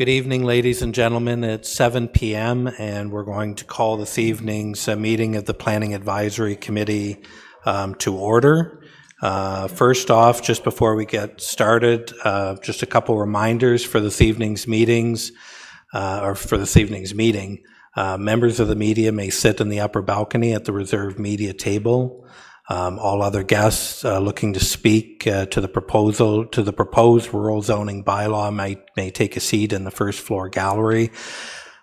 Good evening, ladies and gentlemen. It's 7 p.m. and we're going to call this evening's meeting of the Planning Advisory Committee to order. First off, just before we get started, just a couple reminders for this evening's meetings, or for this evening's meeting. Members of the media may sit in the upper balcony at the reserved media table. All other guests looking to speak to the proposed rural zoning bylaw may take a seat in the first floor gallery.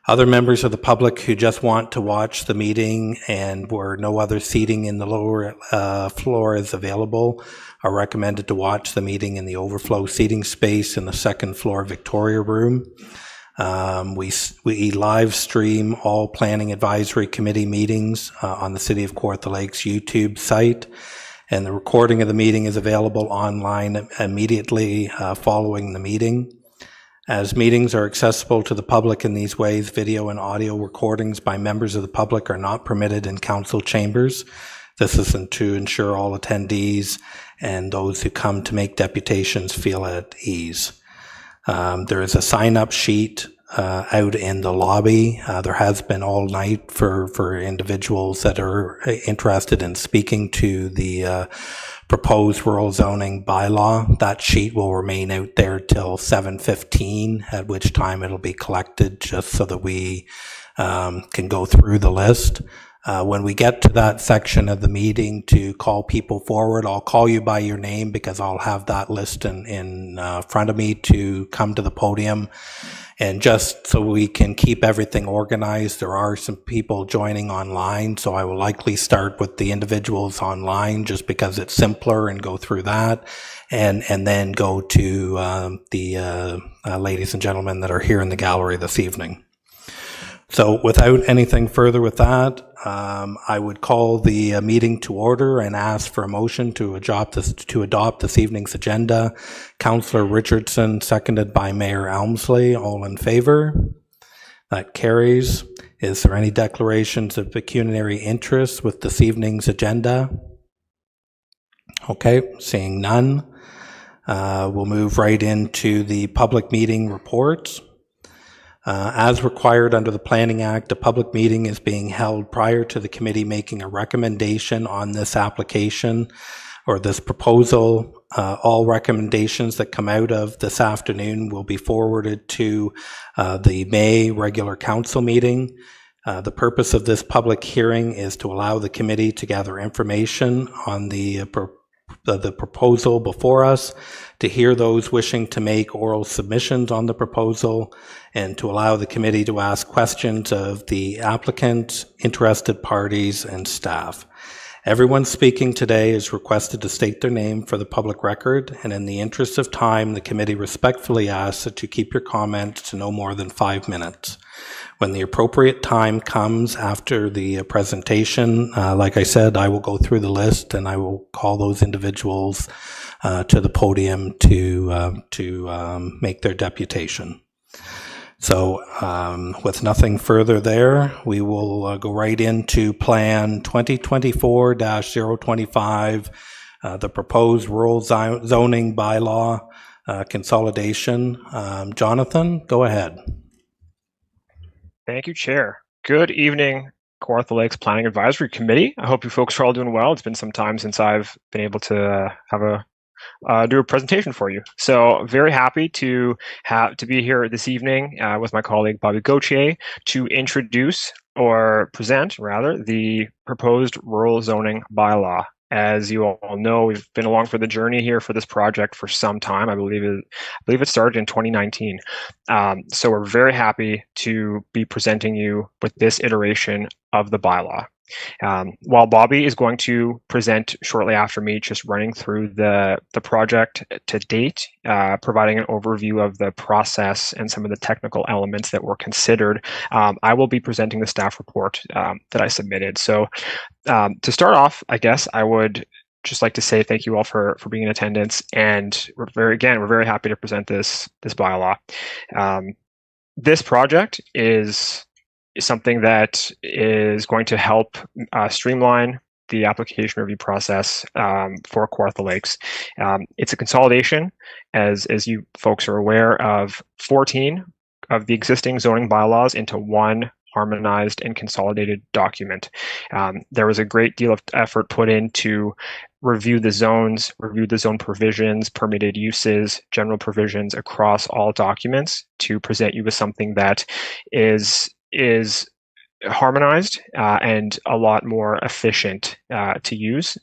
Other members of the public who just want to watch the meeting and where no other seating in the lower floor is available are recommended to watch the meeting in the overflow seating space in the second floor Victoria room. We live stream all Planning Advisory Committee meetings on the City of Kawartha Lakes YouTube site, and the recording of the meeting is available online immediately following the meeting. As meetings are accessible to the public in these ways, video and audio recordings by members of the public are not permitted in council chambers. This is to ensure all attendees and those who come to make deputations feel at ease. There is a sign-up sheet out in the lobby. There has been all night for individuals that are interested in speaking to the proposed rural zoning bylaw. That sheet will remain out there till 7:15, at which time it'll be collected just so that we can go through the list. When we get to that section of the meeting to call people forward, I'll call you by your name because I'll have that list in front of me to come to the podium. And just so we can keep everything organized, there are some people joining online, so I will likely start with the individuals online just because it's simpler and go through that, and then go to the ladies and gentlemen that are here in the gallery this evening. So without anything further with that, I would call the meeting to order and ask for a motion to adopt this evening's agenda. Councillor Richardson, seconded by Mayor Elmsley. All in favor? That carries. Is there any declarations of pecuniary interest with this evening's agenda? Okay, seeing none. We'll move right into the public meeting reports. As required under the Planning Act, a public meeting is being held prior to the committee making a recommendation on this application or this proposal. All recommendations that come out of this afternoon will be forwarded to the May regular council meeting. The purpose of this public hearing is to allow the committee to gather information on the proposal before us, to hear those wishing to make oral submissions on the proposal, and to allow the committee to ask questions of the applicant, interested parties, and staff. Everyone speaking today is requested to state their name for the public record, and in the interest of time, the committee respectfully asks that you keep your comments to no more than 5 minutes. When the appropriate time comes after the presentation, like I said, I will go through the list and I will call those individuals to the podium to make their deputation. So with nothing further there, we will go right into Plan 2024-025, the proposed rural zoning bylaw consolidation. Jonathan, go ahead. Thank you, Chair. Good evening, Kawartha Lakes Planning Advisory Committee. I hope you folks are all doing well. It's been some time since I've been able to do a presentation for you. So very happy to be here this evening with my colleague Bobby Gauthier to introduce or present rather the proposed rural zoning bylaw. As you all know, we've been along for the journey here for this project for some time. I believe it started in 2019. So we're very happy to be presenting you with this iteration of the bylaw. While Bobby is going to present shortly after me, just running through the project to date, providing an overview of the process and some of the technical elements that were considered, I will be presenting the staff report that I submitted. So to start off, I guess I would just like to say thank you all for being in attendance, and we're very happy to present this bylaw. This project is something that is going to help streamline the application review process for Kawartha Lakes. It's a consolidation, as you folks are aware, of 14 the existing zoning bylaws into one harmonized and consolidated document. There was a great deal of effort put in to review the zones, review the zone provisions, permitted uses, general provisions across all documents to present you with something that is harmonized and a lot more efficient to use,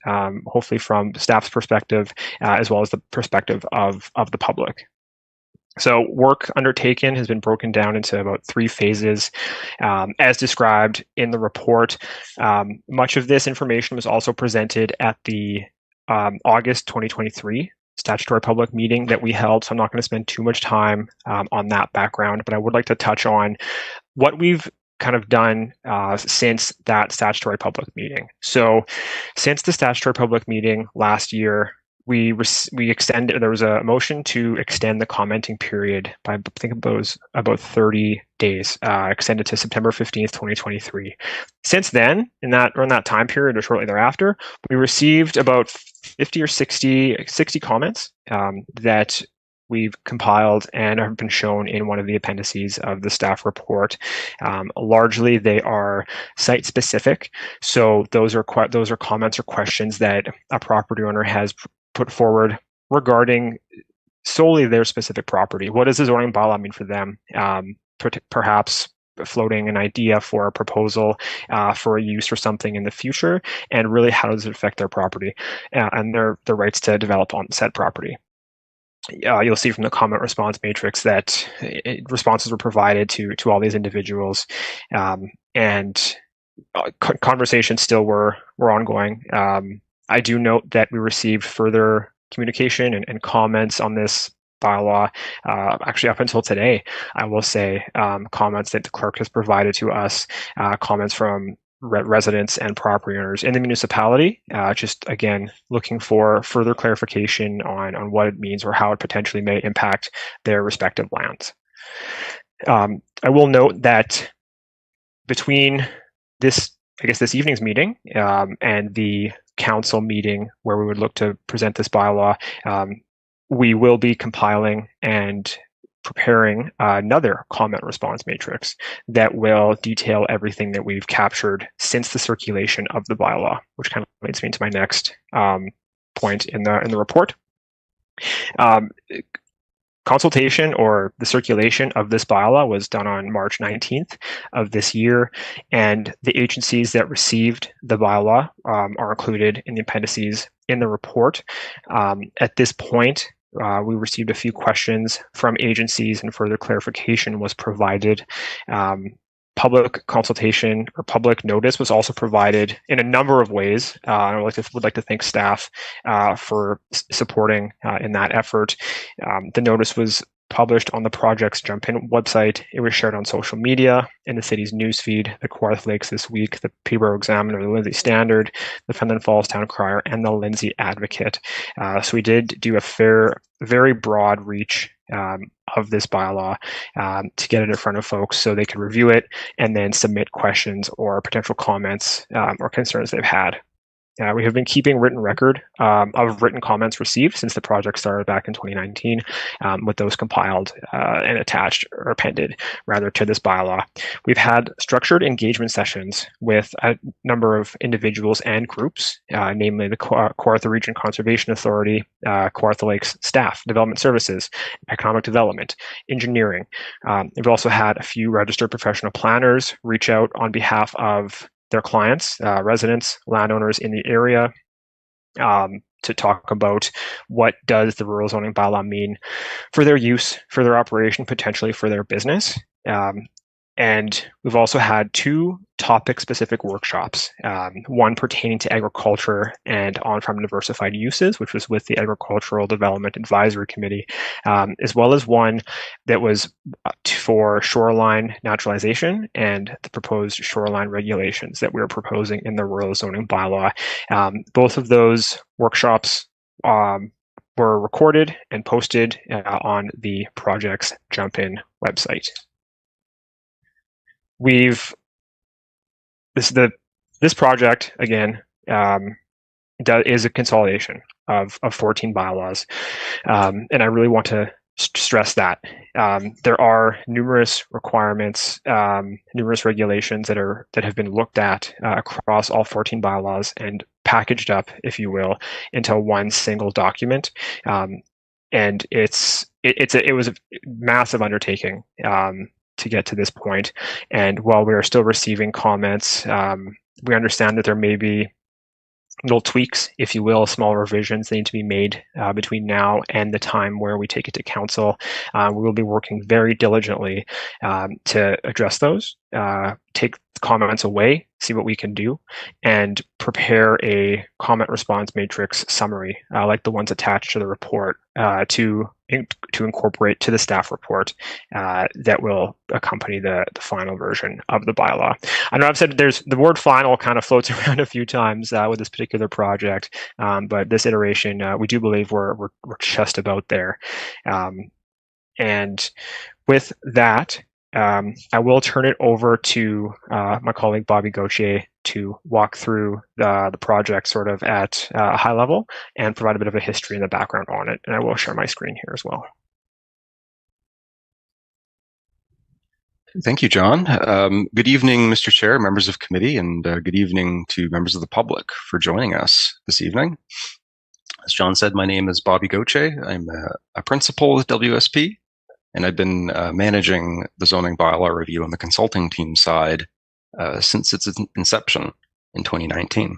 hopefully from staff's perspective, as well as the perspective of the public. So work undertaken has been broken down into about 3 phases, as described in the report. Much of this information was also presented at the August 2023 statutory public meeting that we held, so I'm not going to spend too much time on that background, but I would like to touch on what we've kind of done since that statutory public meeting. So since the statutory public meeting last year, we extended, there was a motion to extend the commenting period by, I think it was about 30 days, extended to September 15th, 2023. Since then, around that time period or shortly thereafter, we received about 50 or 60 comments that we've compiled and have been shown in one of the appendices of the staff report. Largely, they are site specific. So those are comments or questions that a property owner has put forward regarding solely their specific property. What does the zoning bylaw mean for them? Perhaps floating an idea for a proposal for a use or something in the future, and really how does it affect their property and their rights to develop on said property. You'll see from the comment response matrix that responses were provided to all these individuals, and conversations still were ongoing. I do note that we received further communication and comments on this bylaw, actually up until today, I will say, comments that the clerk has provided to us, comments from residents and property owners in the municipality, just again looking for further clarification on what it means or how it potentially may impact their respective lands. I will note that between this evening's meeting and the council meeting where we would look to present this bylaw, we will be compiling and preparing another comment response matrix that will detail everything that we've captured since the circulation of the bylaw, which kind of leads me to my next point in the report. Consultation or the circulation of this bylaw was done on March 19th of this year, and the agencies that received the bylaw are included in the appendices in the report. At this point, we received a few questions from agencies and further clarification was provided. Public consultation or public notice was also provided in a number of ways. I would like to thank staff for supporting in that effort. The notice was published on the project's Jump In website. It was shared on social media, in the city's newsfeed, the Kawartha Lakes This Week, the Peterborough Examiner, the Lindsay Standard, the Fenelon Falls Town Crier, and the Lindsay Advocate. So we did do a very broad reach of this bylaw to get it in front of folks so they could review it and then submit questions or potential comments or concerns they've had. We have been keeping written record of written comments received since the project started back in 2019, with those compiled and attached or appended rather to this bylaw. We've had structured engagement sessions with a number of individuals and groups, namely the Kawartha Region Conservation Authority, Kawartha Lakes staff, development services, economic development, engineering. We've also had a few registered professional planners reach out on behalf of their clients, residents, landowners in the area, to talk about what does the rural zoning bylaw mean for their use, for their operation, potentially for their business. And we've also had 2 topic-specific workshops, one pertaining to agriculture and on-farm diversified uses, which was with the Agricultural Development Advisory Committee, as well as one that was for shoreline naturalization and the proposed shoreline regulations that we were proposing in the rural zoning bylaw. Both of those workshops were recorded and posted on the project's Jump In website. This project again is a consolidation of 14 bylaws, and I really want to stress that there are numerous requirements, numerous regulations that have been looked at across all 14 bylaws and packaged up, if you will, into one single document. And it was a massive undertaking to get to this point. And while we are still receiving comments, we understand that there may be little tweaks, if you will, small revisions that need to be made between now and the time where we take it to council. We will be working very diligently to address those, take comments away, see what we can do, and prepare a comment response matrix summary like the ones attached to the report to incorporate to the staff report that will accompany the final version of the bylaw. I know I've said there's the word final kind of floats around a few times with this particular project, but this iteration, we do believe we're just about there. And with that, I will turn it over to my colleague Bobby Gauthier to walk through the project sort of at a high level and provide a bit of a history and the background on it. And I will share my screen here as well. Thank you, John. Good evening, Mr. Chair, members of committee, and good evening to members of the public for joining us this evening. As John said, my name is Bobby Gauthier. I'm a principal with WSP, and I've been managing the zoning bylaw review on the consulting team side since its inception in 2019.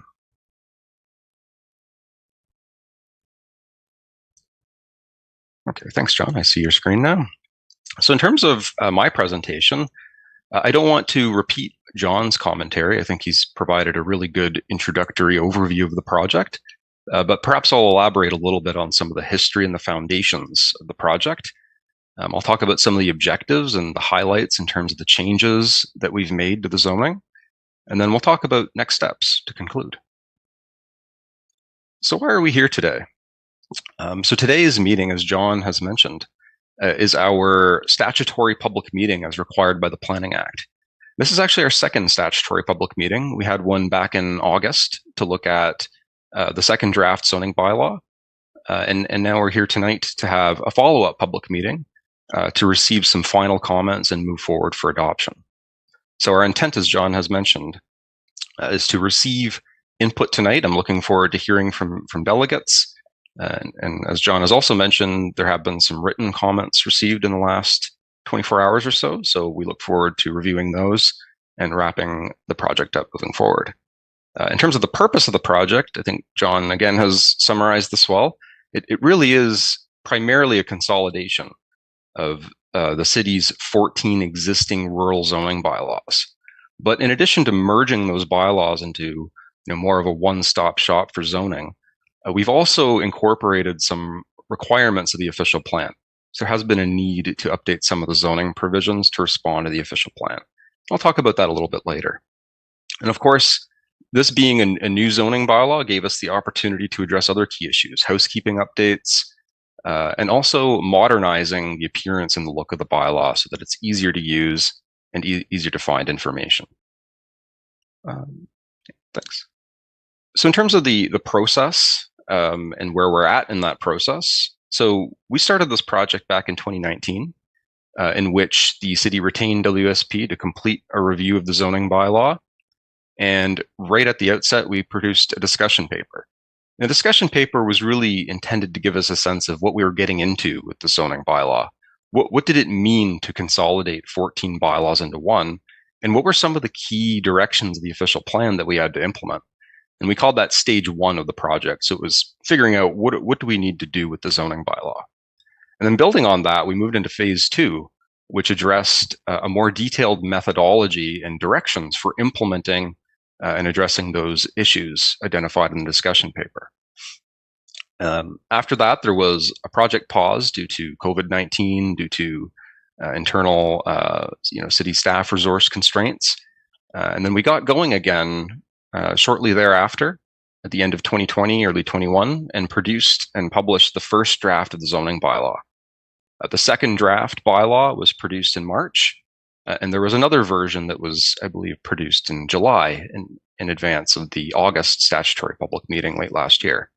Okay, thanks, John. I see your screen now. So in terms of my presentation, I don't want to repeat John's commentary. I think he's provided a really good introductory overview of the project, but perhaps I'll elaborate a little bit on some of the history and the foundations of the project. I'll talk about some of the objectives and the highlights in terms of the changes that we've made to the zoning, and then we'll talk about next steps to conclude. So why are we here today? So today's meeting, as John has mentioned, is our statutory public meeting as required by the Planning Act. This is actually our second statutory public meeting. We had one back in August to look at the second draft zoning bylaw, and now we're here tonight to have a follow-up public meeting to receive some final comments and move forward for adoption. So our intent, as John has mentioned, is to receive input tonight. I'm looking forward to hearing from delegates. And as John has also mentioned, there have been some written comments received in the last 24 hours or so. So we look forward to reviewing those and wrapping the project up moving forward. In terms of the purpose of the project, I think John again has summarized this well. It really is primarily a consolidation of the city's 14 existing rural zoning bylaws. But in addition to merging those bylaws into more of a one-stop shop for zoning, we've also incorporated some requirements of the official plan. So there has been a need to update some of the zoning provisions to respond to the official plan. I'll talk about that a little bit later. And of course, this being a new zoning bylaw gave us the opportunity to address other key issues, housekeeping updates, and also modernizing the appearance and the look of the bylaw so that it's easier to use and easier to find information. Thanks. So in terms of the process, and where we're at in that process. So we started this project back in 2019, in which the city retained WSP to complete a review of the zoning bylaw. And right at the outset, we produced a discussion paper. The discussion paper was really intended to give us a sense of what we were getting into with the zoning bylaw. What did it mean to consolidate 14 bylaws into one? And what were some of the key directions of the official plan that we had to implement? And we called that stage one of the project. So it was figuring out what do we need to do with the zoning bylaw. And then building on that, we moved into phase two, which addressed a more detailed methodology and directions for implementing and addressing those issues identified in the discussion paper. After that, there was a project pause due to COVID-19, due to internal city staff resource constraints. And then we got going again shortly thereafter, at the end of 2020, early 21, and produced and published the first draft of the zoning bylaw. The second draft bylaw was produced in March, and there was another version that was, I believe, produced in July in advance of the August statutory public meeting late last year.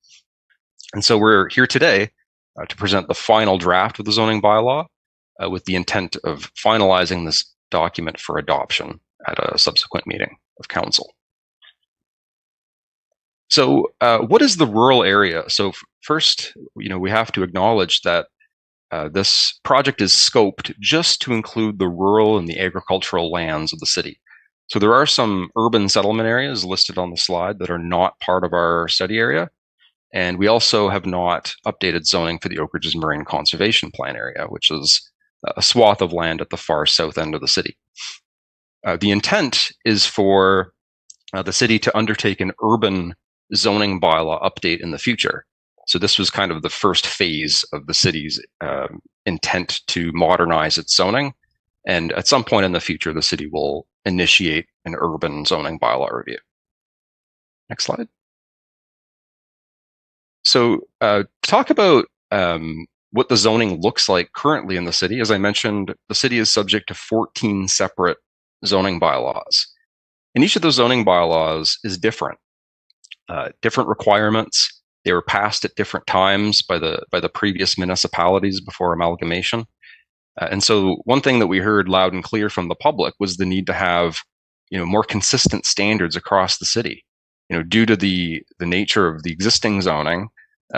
And so we're here today to present the final draft of the zoning bylaw with the intent of finalizing this document for adoption at a subsequent meeting of council. So what is the rural area? So first, we have to acknowledge that this project is scoped just to include the rural and the agricultural lands of the city. So there are some urban settlement areas listed on the slide that are not part of our study area. And we also have not updated zoning for the Oak Ridges Marine Conservation Plan area, which is a swath of land at the far south end of the city. The intent is for the city to undertake an urban zoning bylaw update in the future. So this was kind of the first phase of the city's intent to modernize its zoning. And at some point in the future, the city will initiate an urban zoning bylaw review. Next slide. So talk about what the zoning looks like currently in the city. As I mentioned, the city is subject to 14 separate zoning bylaws. And each of those zoning bylaws is different. Different requirements. They were passed at different times by the previous municipalities before amalgamation. And so one thing that we heard loud and clear from the public was the need to have more consistent standards across the city. Due to the nature of the existing zoning,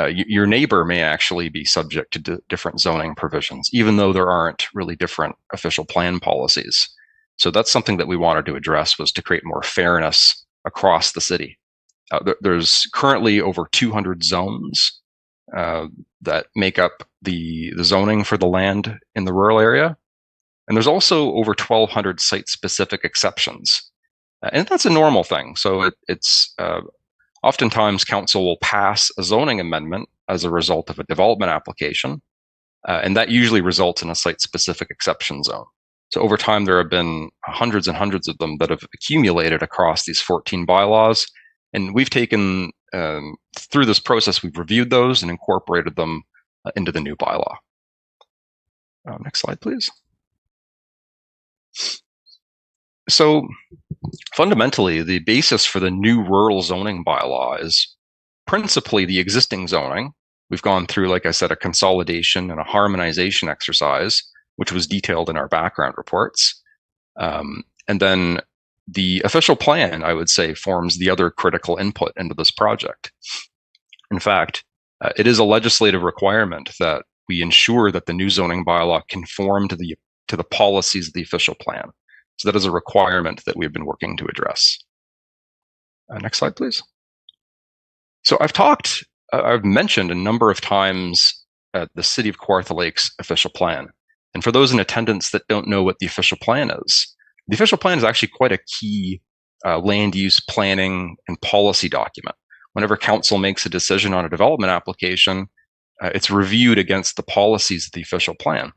your neighbor may actually be subject to different zoning provisions, even though there aren't really different official plan policies. So that's something that we wanted to address, was to create more fairness across the city. There's currently over 200 zones that make up the zoning for the land in the rural area. And there's also over 1,200 site-specific exceptions. And that's a normal thing. So it's oftentimes council will pass a zoning amendment as a result of a development application, and that usually results in a site-specific exception zone. So over time, there have been hundreds and hundreds of them that have accumulated across these 14 bylaws. And we've taken, through this process, we've reviewed those and incorporated them into the new bylaw. Next slide, please. So fundamentally, the basis for the new rural zoning bylaw is principally the existing zoning. We've gone through, like I said, a consolidation and a harmonization exercise, which was detailed in our background reports. And then the official plan, I would say, forms the other critical input into this project. In fact, it is a legislative requirement that we ensure that the new zoning bylaw conform to the policies of the official plan. So that is a requirement that we've been working to address. Next slide, please. So I've mentioned a number of times the City of Kawartha Lakes official plan. And for those in attendance that don't know what the official plan is, the official plan is actually quite a key land use planning and policy document. Whenever council makes a decision on a development application, it's reviewed against the policies of the official plan.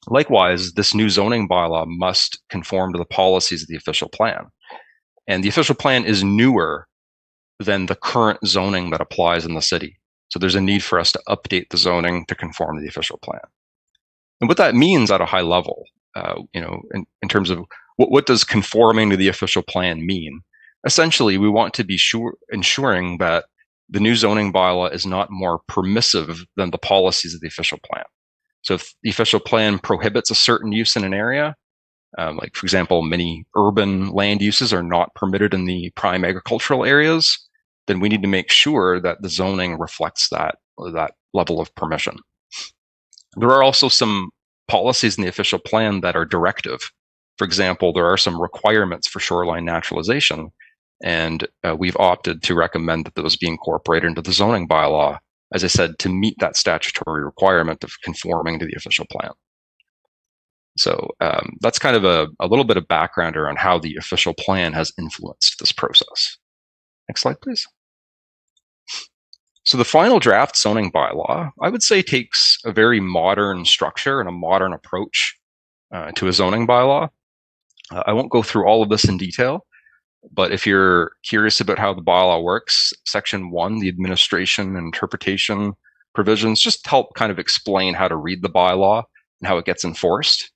Likewise, this new zoning bylaw must conform to the policies of the official plan. And the official plan is newer than the current zoning that applies in the city. So there's a need for us to update the zoning to conform to the official plan. And what that means at a high level, in terms of what does conforming to the official plan mean? Essentially, we want to be ensuring that the new zoning bylaw is not more permissive than the policies of the official plan. So if the official plan prohibits a certain use in an area, like for example, many urban land uses are not permitted in the prime agricultural areas, then we need to make sure that the zoning reflects that level of permission. There are also some policies in the official plan that are directive. For example, there are some requirements for shoreline naturalization, and we've opted to recommend that those be incorporated into the zoning bylaw, as I said, to meet that statutory requirement of conforming to the official plan. So that's kind of a little bit of background around how the official plan has influenced this process. Next slide, please. So the final draft zoning bylaw, I would say, takes a very modern structure and a modern approach to a zoning bylaw. I won't go through all of this in detail, but if you're curious about how the bylaw works, Section 1, the administration and interpretation provisions, just help kind of explain how to read the bylaw and how it gets enforced.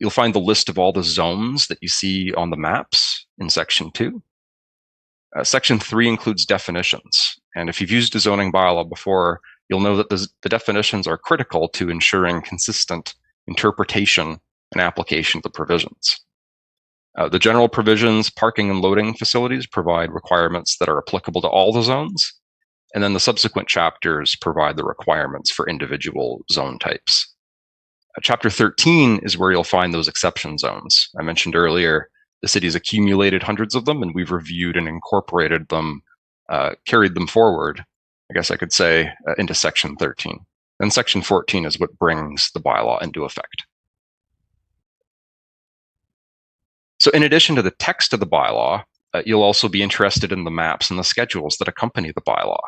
You'll find the list of all the zones that you see on the maps in Section 2. Section 3 includes definitions. And if you've used a zoning bylaw before, you'll know that the definitions are critical to ensuring consistent interpretation and application of the provisions. The general provisions, parking and loading facilities, provide requirements that are applicable to all the zones, and then the subsequent chapters provide the requirements for individual zone types. Chapter 13 is where you'll find those exception zones. I mentioned earlier, the city's accumulated hundreds of them, and we've reviewed and incorporated them, carried them forward, I guess I could say, into Section 13. And Section 14 is what brings the bylaw into effect. So in addition to the text of the bylaw, you'll also be interested in the maps and the schedules that accompany the bylaw.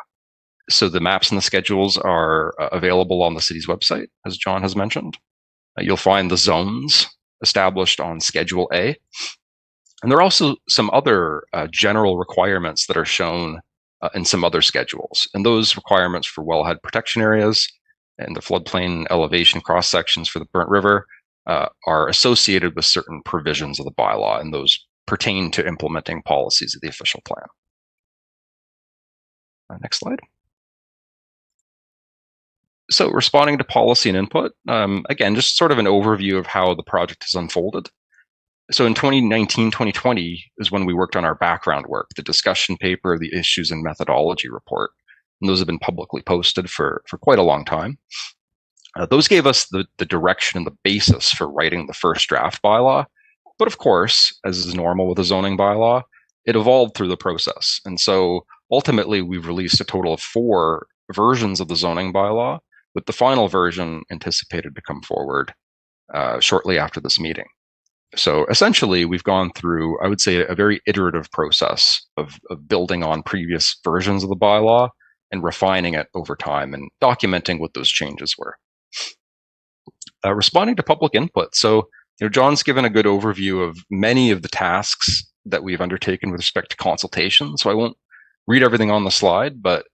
So the maps and the schedules are available on the city's website, as John has mentioned. You'll find the zones established on Schedule A. And there are also some other general requirements that are shown in some other schedules. And those requirements for wellhead protection areas and the floodplain elevation cross sections for the Burnt River are associated with certain provisions of the bylaw, and those pertain to implementing policies of the official plan. Next slide. So responding to policy and input, again, just sort of an overview of how the project has unfolded. So in 2019, 2020 is when we worked on our background work, the discussion paper, the issues and methodology report. And those have been publicly posted for quite a long time. Those gave us the direction and the basis for writing the first draft bylaw. But of course, as is normal with a zoning bylaw, it evolved through the process. And so ultimately, we've released a total of 4 versions of the zoning bylaw, with the final version anticipated to come forward shortly after this meeting. So essentially, we've gone through, I would say, a very iterative process of building on previous versions of the bylaw and refining it over time and documenting what those changes were. Responding to public input. So, John's given a good overview of many of the tasks that we've undertaken with respect to consultation. So I won't read everything on the slide, but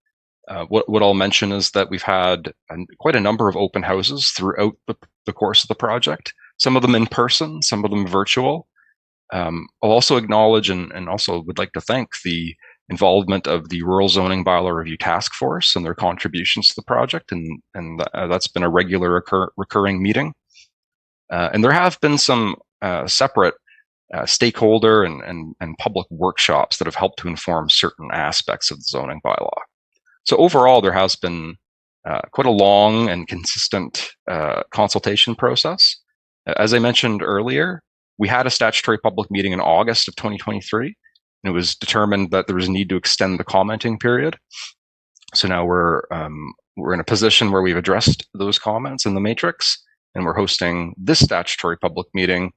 what I'll mention is that we've had quite a number of open houses throughout the course of the project, some of them in person, some of them virtual. I'll also acknowledge and also would like to thank the involvement of the Rural Zoning Bylaw Review Task Force and their contributions to the project, and that's been a regular recurring meeting. And there have been some separate stakeholder and public workshops that have helped to inform certain aspects of the zoning bylaw. So overall, there has been quite a long and consistent consultation process. As I mentioned earlier, we had a statutory public meeting in August of 2023, and it was determined that there was a need to extend the commenting period. So now we're in a position where we've addressed those comments in the matrix, and we're hosting this statutory public meeting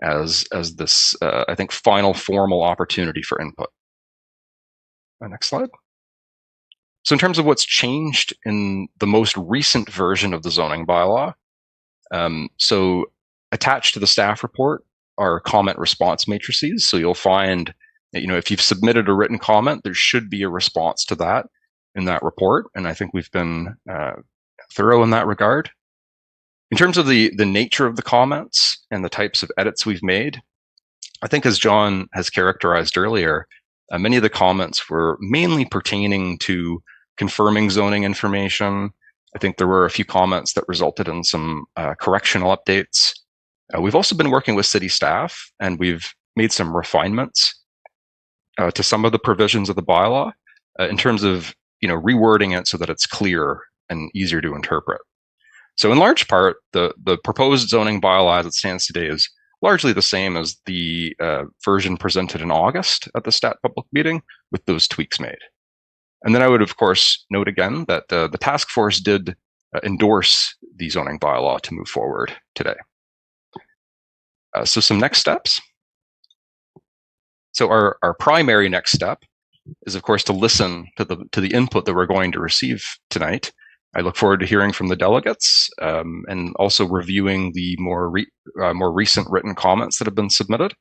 as this, I think, final formal opportunity for input. Next slide. So in terms of what's changed in the most recent version of the zoning bylaw, so attached to the staff report are comment response matrices. So you'll find that, if you've submitted a written comment, there should be a response to that in that report. And I think we've been thorough in that regard. In terms of the nature of the comments and the types of edits we've made, I think as John has characterized earlier, many of the comments were mainly pertaining to confirming zoning information. I think there were a few comments that resulted in some correctional updates. We've also been working with city staff, and we've made some refinements to some of the provisions of the bylaw in terms of rewording it so that it's clear and easier to interpret. So in large part, the proposed zoning bylaw as it stands today is largely the same as the version presented in August at the STAT public meeting, with those tweaks made. And then I would, of course, note again that the task force did endorse the zoning bylaw to move forward today. So some next steps. So our primary next step is, of course, to listen to the input that we're going to receive tonight. I look forward to hearing from the delegates and also reviewing the more recent written comments that have been submitted.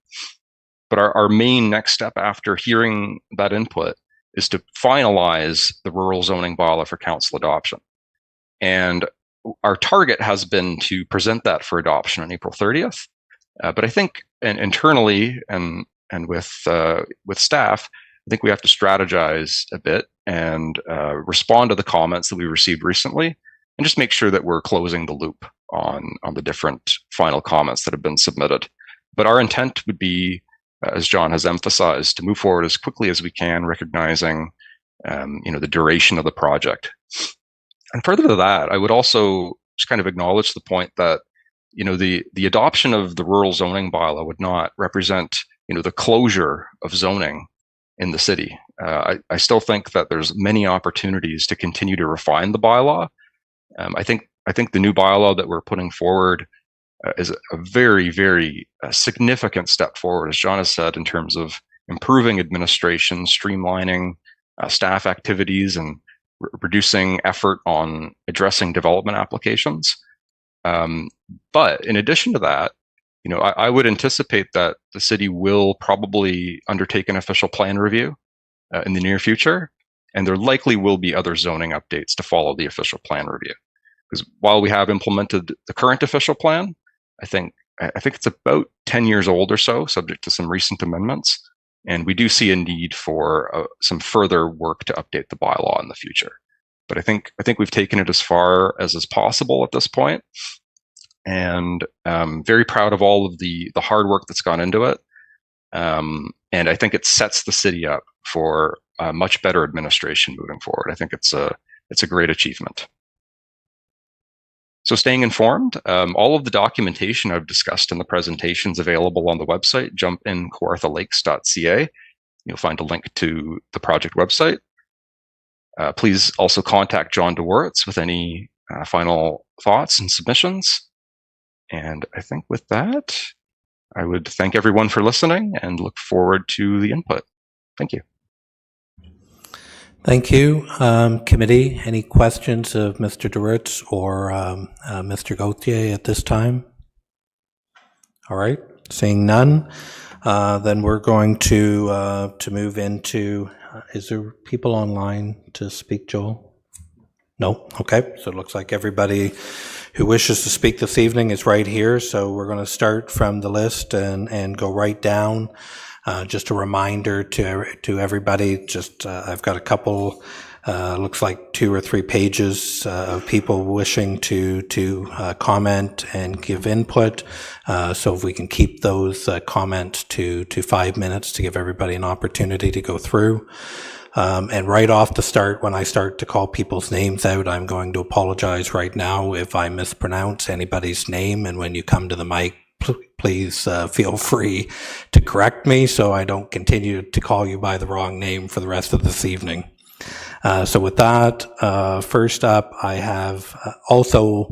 But our main next step after hearing that input is to finalize the rural zoning bylaw for council adoption. And our target has been to present that for adoption on April 30th. But I think internally and with staff, I think we have to strategize a bit and respond to the comments that we received recently, and just make sure that we're closing the loop on the different final comments that have been submitted. But our intent would be, as John has emphasized, to move forward as quickly as we can, recognizing the duration of the project. And further to that, I would also just kind of acknowledge the point that the adoption of the rural zoning bylaw would not represent the closure of zoning in the city. I still think that there's many opportunities to continue to refine the bylaw. I think the new bylaw that we're putting forward is a very, very significant step forward, as John has said, in terms of improving administration, streamlining staff activities, and reducing effort on addressing development applications. But in addition to that, I would anticipate that the city will probably undertake an official plan review in the near future, and there likely will be other zoning updates to follow the official plan review. Because while we have implemented the current official plan, I think it's about 10 years old or so, subject to some recent amendments, and we do see a need for some further work to update the bylaw in the future. But I think we've taken it as far as is possible at this point, and very proud of all of the hard work that's gone into it. And I think it sets the city up for much better administration moving forward. I think it's a great achievement. So staying informed, all of the documentation I've discussed in the presentation is available on the website, jumpinkawarthalakes.ca. You'll find a link to the project website. Please also contact John DeWortz with any final thoughts and submissions. And I think with that, I would thank everyone for listening and look forward to the input. Thank you. Thank you. Committee, any questions of Mr. DeWortz or Mr. Gauthier at this time? All right, seeing none, then we're going to move into, is there people online to speak, Joel? No? Okay, so it looks like everybody who wishes to speak this evening is right here, so we're going to start from the list and go right down. Just a reminder to everybody, I've got a couple, looks like 2 or 3 pages of people wishing to comment and give input. So if we can keep those comments to 5 minutes to give everybody an opportunity to go through. And right off the start, when I start to call people's names out, I'm going to apologize right now if I mispronounce anybody's name. And when you come to the mic, please feel free to correct me so I don't continue to call you by the wrong name for the rest of this evening. So with that, first up, I have also,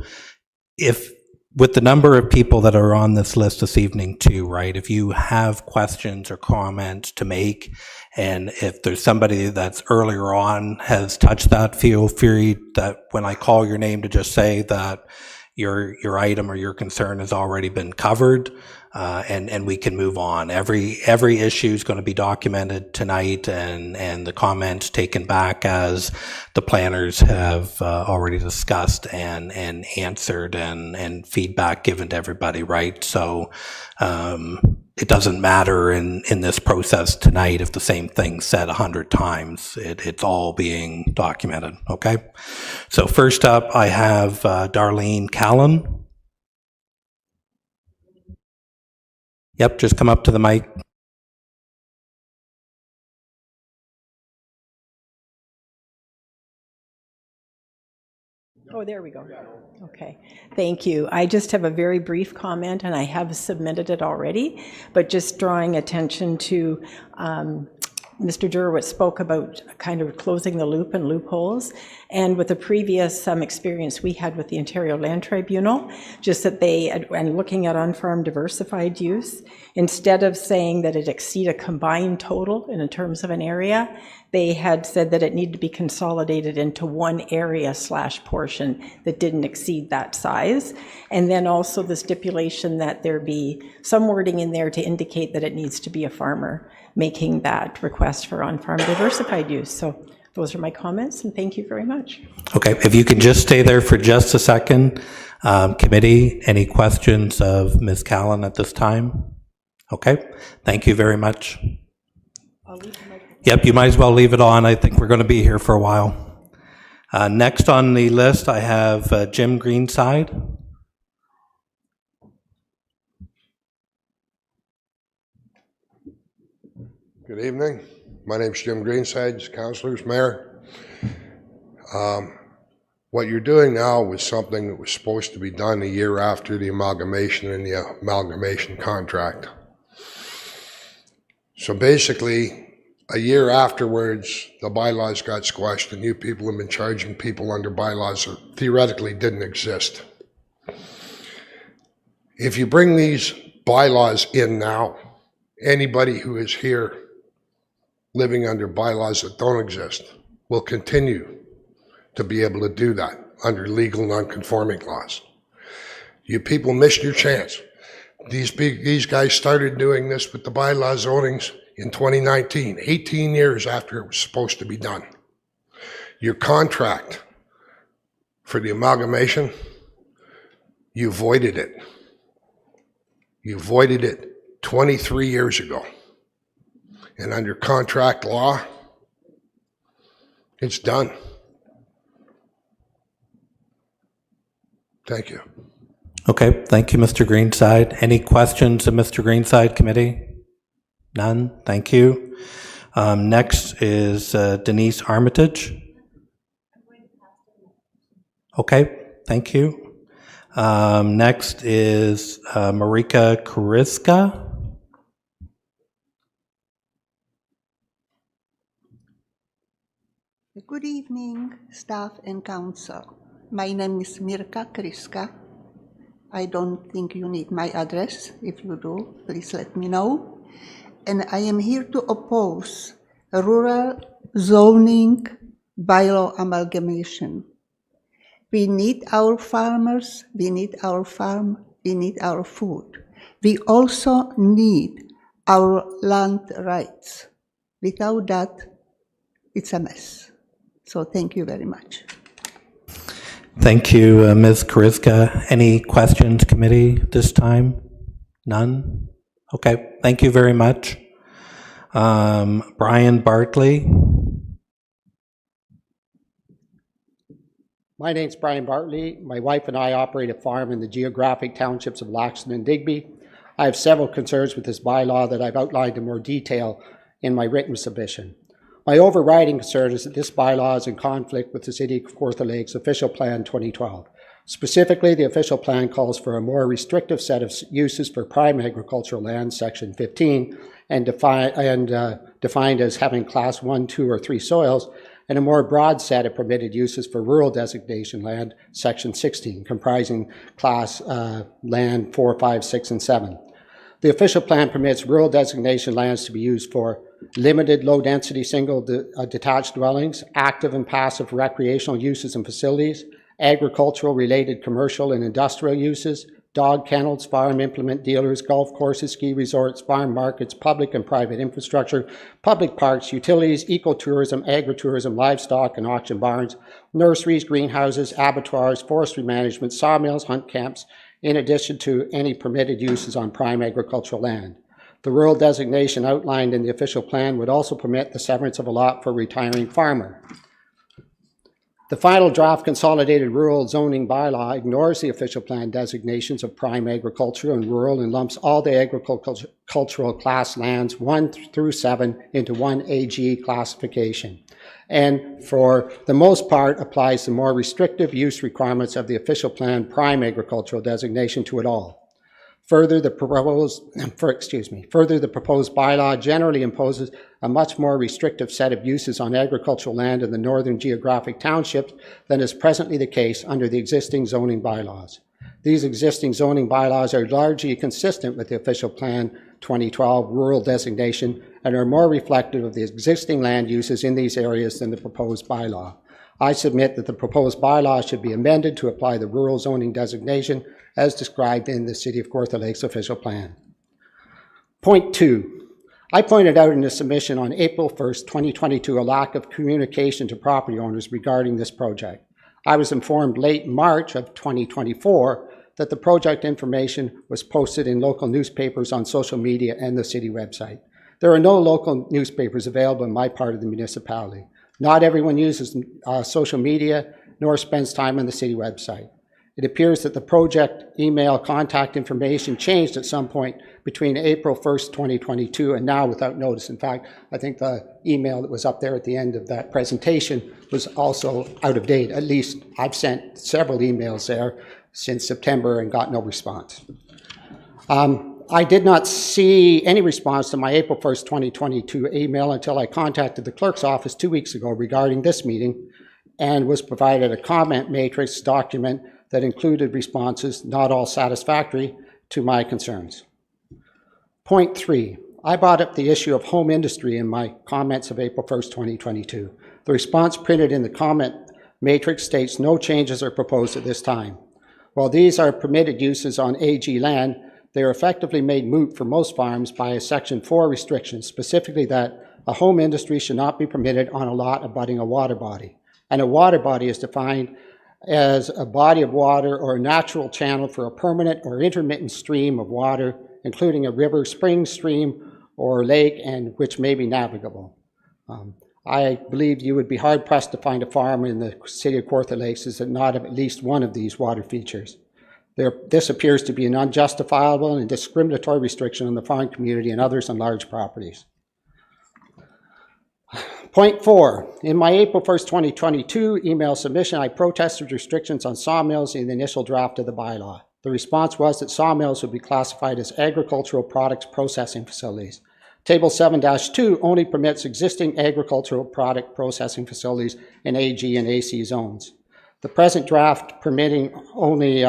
with the number of people that are on this list this evening too, right, if you have questions or comments to make, and if there's somebody that's earlier on has touched that, feel free that when I call your name to just say that your item or your concern has already been covered, and we can move on. Every issue is going to be documented tonight, and the comments taken back as the planners have already discussed and answered, and feedback given to everybody, right? So it doesn't matter in this process tonight if the same thing's said 100 times. It's all being documented, okay? So first up, I have Darlene Callan. Yep, just come up to the mic. Oh, there we go. Okay, thank you. I just have a very brief comment, and I have submitted it already, but just drawing attention to Mr. Derwitz spoke about kind of closing the loop and loopholes, and with the previous experience we had with the Ontario Land Tribunal, just that they, and looking at on-farm diversified use, instead of saying that it exceed a combined total in terms of an area, they had said that it needed to be consolidated into one area / portion that didn't exceed that size. And then also the stipulation that there be some wording in there to indicate that it needs to be a farmer making that request for on-farm diversified use. So those are my comments, and thank you very much. Okay, if you can just stay there for just a second. Committee, any questions of Ms. Callan at this time? Okay, thank you very much. Yep, you might as well leave it on. I think we're going to be here for a while. Next on the list, I have Jim Greenside. Good evening. My name's Jim Greenside, Councilors, Mayor. What you're doing now was something that was supposed to be done a year after the amalgamation and the amalgamation contract. So basically, a year afterwards, the bylaws got squashed and you people have been charging people under bylaws that theoretically didn't exist. If you bring these bylaws in now, anybody who is here living under bylaws that don't exist will continue to be able to do that under legal non-conforming laws. You people missed your chance. These guys started doing this with the bylaw zonings in 2019, 18 years after it was supposed to be done. Your contract for the amalgamation, you voided it. You voided it 23 years ago. And under contract law, it's done. Thank you. Okay, thank you, Mr. Greenside. Any questions of Mr. Greenside, committee? None, thank you. Next is Denise Armitage. Okay, thank you. Next is Marika Kuriska. Good evening, staff and council. My name is Mirka Kriska. I don't think you need my address. If you do, please let me know. And I am here to oppose a rural zoning bylaw amalgamation. We need our farmers, we need our farm, we need our food. We also need our land rights. Without that, it's a mess. So thank you very much. Thank you, Ms. Kuriska. Any questions, committee, this time? None? Okay, thank you very much. Brian Bartley. My name's Brian Bartley. My wife and I operate a farm in the geographic townships of Laxton and Digby. I have several concerns with this bylaw that I've outlined in more detail in my written submission. My overriding concern is that this bylaw is in conflict with the City of Kawartha Lakes Official Plan 2012. Specifically, the official plan calls for a more restrictive set of uses for prime agricultural land, Section 15, and defined as having Class 1, 2, or 3 soils, and a more broad set of permitted uses for rural designation land, Section 16, comprising Class land 4, 5, 6, and 7. The official plan permits rural designation lands to be used for limited low-density single detached dwellings, active and passive recreational uses and facilities, agricultural-related commercial and industrial uses, dog kennels, farm implement dealers, golf courses, ski resorts, farm markets, public and private infrastructure, public parks, utilities, ecotourism, agritourism, livestock and auction barns, nurseries, greenhouses, abattoirs, forestry management, sawmills, hunt camps, in addition to any permitted uses on prime agricultural land. The rural designation outlined in the official plan would also permit the severance of a lot for a retiring farmer. The final draft consolidated rural zoning bylaw ignores the official plan designations of prime agriculture and rural and lumps all the agricultural class lands 1 through 7 into one AG classification, and for the most part applies the more restrictive use requirements of the official plan prime agricultural designation to it all. Further, the proposed bylaw generally imposes a much more restrictive set of uses on agricultural land in the northern geographic townships than is presently the case under the existing zoning bylaws. These existing zoning bylaws are largely consistent with the official plan 2012 rural designation and are more reflective of the existing land uses in these areas than the proposed bylaw. I submit that the proposed bylaw should be amended to apply the rural zoning designation as described in the City of Kawartha Lakes official plan. Point 2. I pointed out in the submission on April 1st, 2022, a lack of communication to property owners regarding this project. I was informed late March of 2024 that the project information was posted in local newspapers, on social media, and the city website. There are no local newspapers available in my part of the municipality. Not everyone uses social media nor spends time on the city website. It appears that the project email contact information changed at some point between April 1st, 2022 and now without notice. In fact, I think the email that was up there at the end of that presentation was also out of date. At least I've sent several emails there since September and got no response. I did not see any response to my April 1st, 2022 email until I contacted the clerk's office 2 weeks ago regarding this meeting and was provided a comment matrix document that included responses, not all satisfactory, to my concerns. Point 3, I brought up the issue of home industry in my comments of April 1st, 2022. The response printed in the comment matrix states no changes are proposed at this time. While these are permitted uses on AG land, they are effectively made moot for most farms by a Section 4 restriction, specifically that a home industry should not be permitted on a lot abutting a water body. And a water body is defined as a body of water or a natural channel for a permanent or intermittent stream of water, including a river, spring, stream, or lake, and which may be navigable. I believe you would be hard-pressed to find a farm in the city of Kawartha Lakes that does not have at least one of these water features. This appears to be an unjustifiable and discriminatory restriction on the farming community and others on large properties. Point 4, in my April 1st, 2022 email submission, I protested restrictions on sawmills in the initial draft of the bylaw. The response was that sawmills would be classified as agricultural products processing facilities. Table 7-2 only permits existing agricultural product processing facilities in AG and AC zones. The present draft permitting only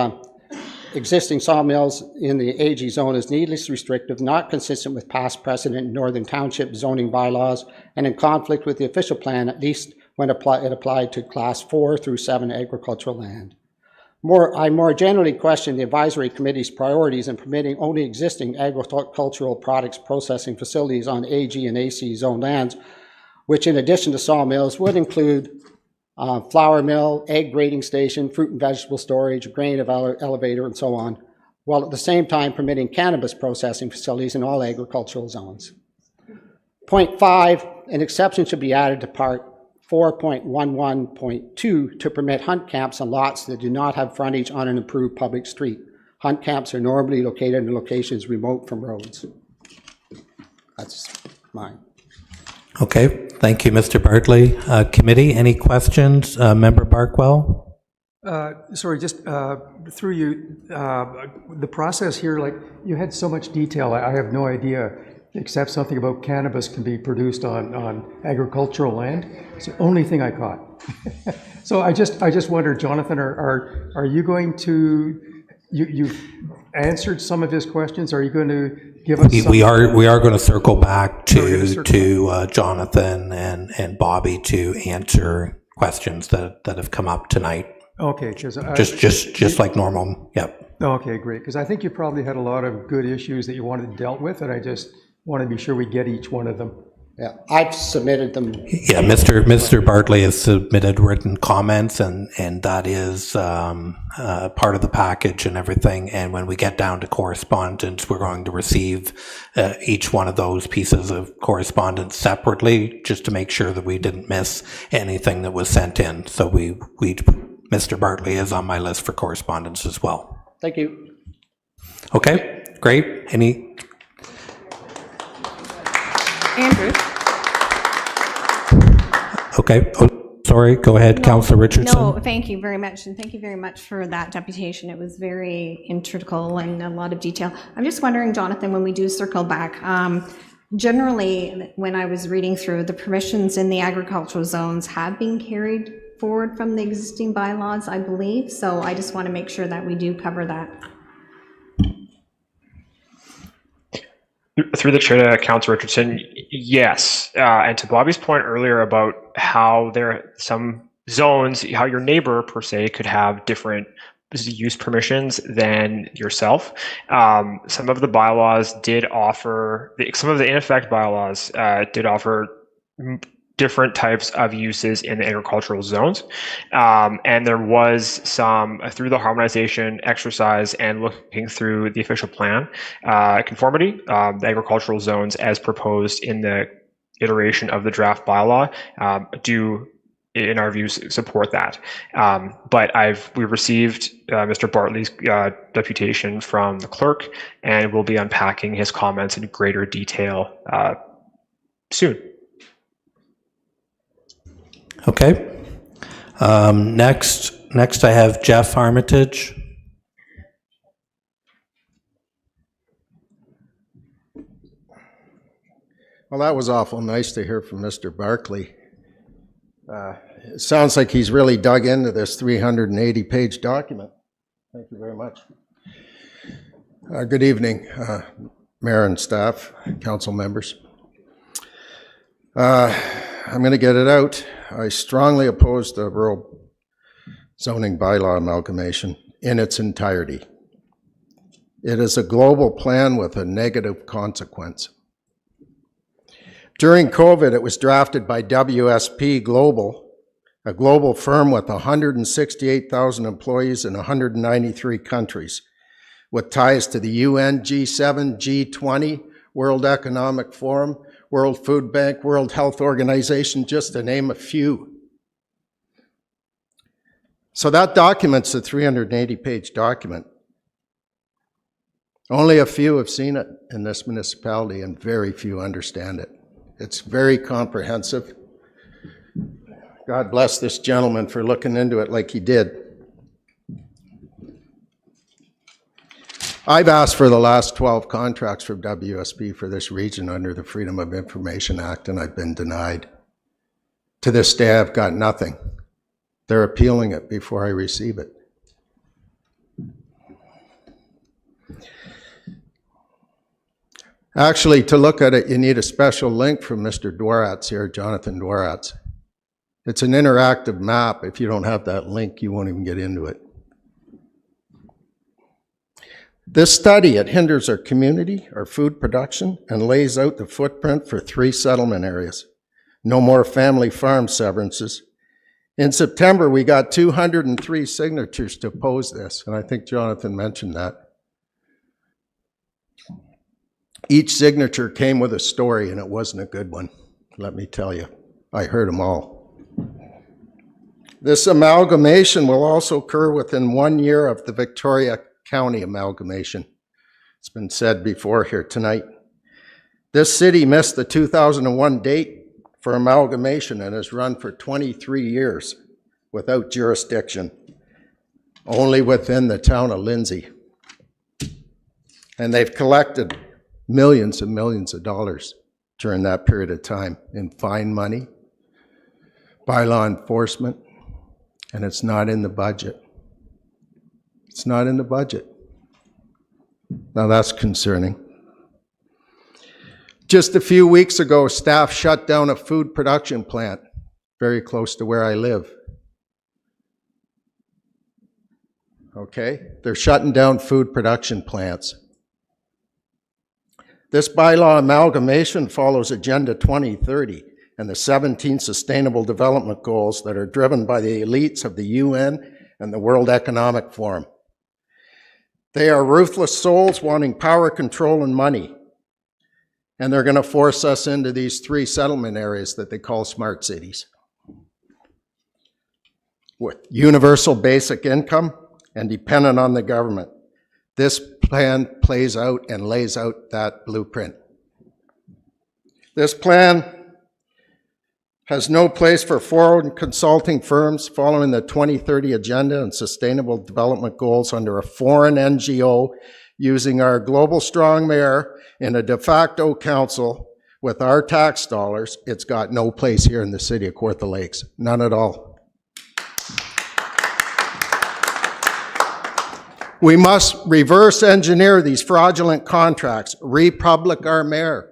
existing sawmills in the AG zone is needlessly restrictive, not consistent with past precedent in Northern Township zoning bylaws, and in conflict with the official plan, at least when it applied to Class 4 through 7 agricultural land. I more generally question the advisory committee's priorities in permitting only existing agricultural products processing facilities on AG and AC zone lands, which in addition to sawmills would include flour mill, egg grading station, fruit and vegetable storage, grain elevator, and so on, while at the same time permitting cannabis processing facilities in all agricultural zones. Point 5, an exception should be added to Part 4.11.2 to permit hunt camps on lots that do not have frontage on an improved public street. Hunt camps are normally located in locations remote from roads. That's mine. Okay, thank you, Mr. Bartley. Committee, any questions? Member Barkwell? Sorry, just through you, the process here, like you had so much detail, I have no idea, except something about cannabis can be produced on agricultural land. It's the only thing I caught. So I just wonder, Jonathan, are you going to, you've answered some of his questions, are you going to give us we are going to circle back to Jonathan and Bobby to answer questions that have come up tonight. Okay, just like normal. Yep. Okay, great. Because I think you probably had a lot of good issues that you wanted dealt with, and I just want to be sure we get each one of them. Yeah, I've submitted them. Yeah, Mr. Bartley has submitted written comments, and that is part of the package and everything. And when we get down to correspondence, we're going to receive each one of those pieces of correspondence separately, just to make sure that we didn't miss anything that was sent in. So Mr. Bartley is on my list for correspondence as well. Thank you. Okay, great. Any? Andrew. Okay. Oh, sorry. Go ahead, Councillor Richardson. No, thank you very much, and thank you very much for that deputation. It was very integral and a lot of detail. I'm just wondering, Jonathan, when we do circle back, generally, when I was reading through, the permissions in the agricultural zones have been carried forward from the existing bylaws, I believe. So I just want to make sure that we do cover that. Through the chair to Councillor Richardson, yes. And to Bobby's point earlier about how there are some zones, how your neighbor per se could have different use permissions than yourself. Some of the bylaws did offer, some of the in effect bylaws did offer different types of uses in the agricultural zones. And there was some, through the harmonization exercise and looking through the official plan conformity, the agricultural zones as proposed in the iteration of the draft bylaw do, in our views, support that. But we received Mr. Bartley's deputation from the clerk, and we'll be unpacking his comments in greater detail soon. Okay. Next I have Jeff Armitage. Well, that was awful nice to hear from Mr. Barkley. It sounds like he's really dug into this 380-page document. Thank you very much. Good evening, Mayor and staff, council members. I'm going to get it out. I strongly oppose the rural zoning bylaw amalgamation in its entirety. It is a global plan with a negative consequence. During COVID, it was drafted by WSP Global, a global firm with 168,000 employees in 193 countries, with ties to the UN, G7, G20, World Economic Forum, World Food Bank, World Health Organization, just to name a few. So that document's a 380-page document. Only a few have seen it in this municipality, and very few understand it. It's very comprehensive. God bless this gentleman for looking into it like he did. I've asked for the last 12 contracts from WSP for this region under the Freedom of Information Act, and I've been denied. To this day, I've got nothing. They're appealing it before I receive it. Actually, to look at it, you need a special link from Mr. Dworatz here, Jonathan Dworatz. It's an interactive map. If you don't have that link, you won't even get into it. This study, it hinders our community, our food production, and lays out the footprint for 3 settlement areas. No more family farm severances. In September, we got 203 signatures to oppose this, and I think Jonathan mentioned that. Each signature came with a story, and it wasn't a good one, let me tell you. I heard them all. This amalgamation will also occur within 1 year of the Victoria County amalgamation. It's been said before here tonight. This city missed the 2001 date for amalgamation and has run for 23 years without jurisdiction, only within the town of Lindsay. And they've collected millions and millions of dollars during that period of time in fine money, by law enforcement, and it's not in the budget. It's not in the budget. Now that's concerning. Just a few weeks ago, staff shut down a food production plant very close to where I live. Okay? They're shutting down food production plants. This bylaw amalgamation follows Agenda 2030 and the 17 Sustainable Development Goals that are driven by the elites of the UN and the World Economic Forum. They are ruthless souls wanting power, control, and money. And they're going to force us into these 3 settlement areas that they call smart cities, with universal basic income and dependent on the government. This plan plays out and lays out that blueprint. This plan has no place for foreign consulting firms following the 2030 Agenda and Sustainable Development Goals under a foreign NGO using our global strong mayor in a de facto council with our tax dollars. It's got no place here in the city of Kawartha Lakes, none at all. We must reverse engineer these fraudulent contracts, republic our mayor.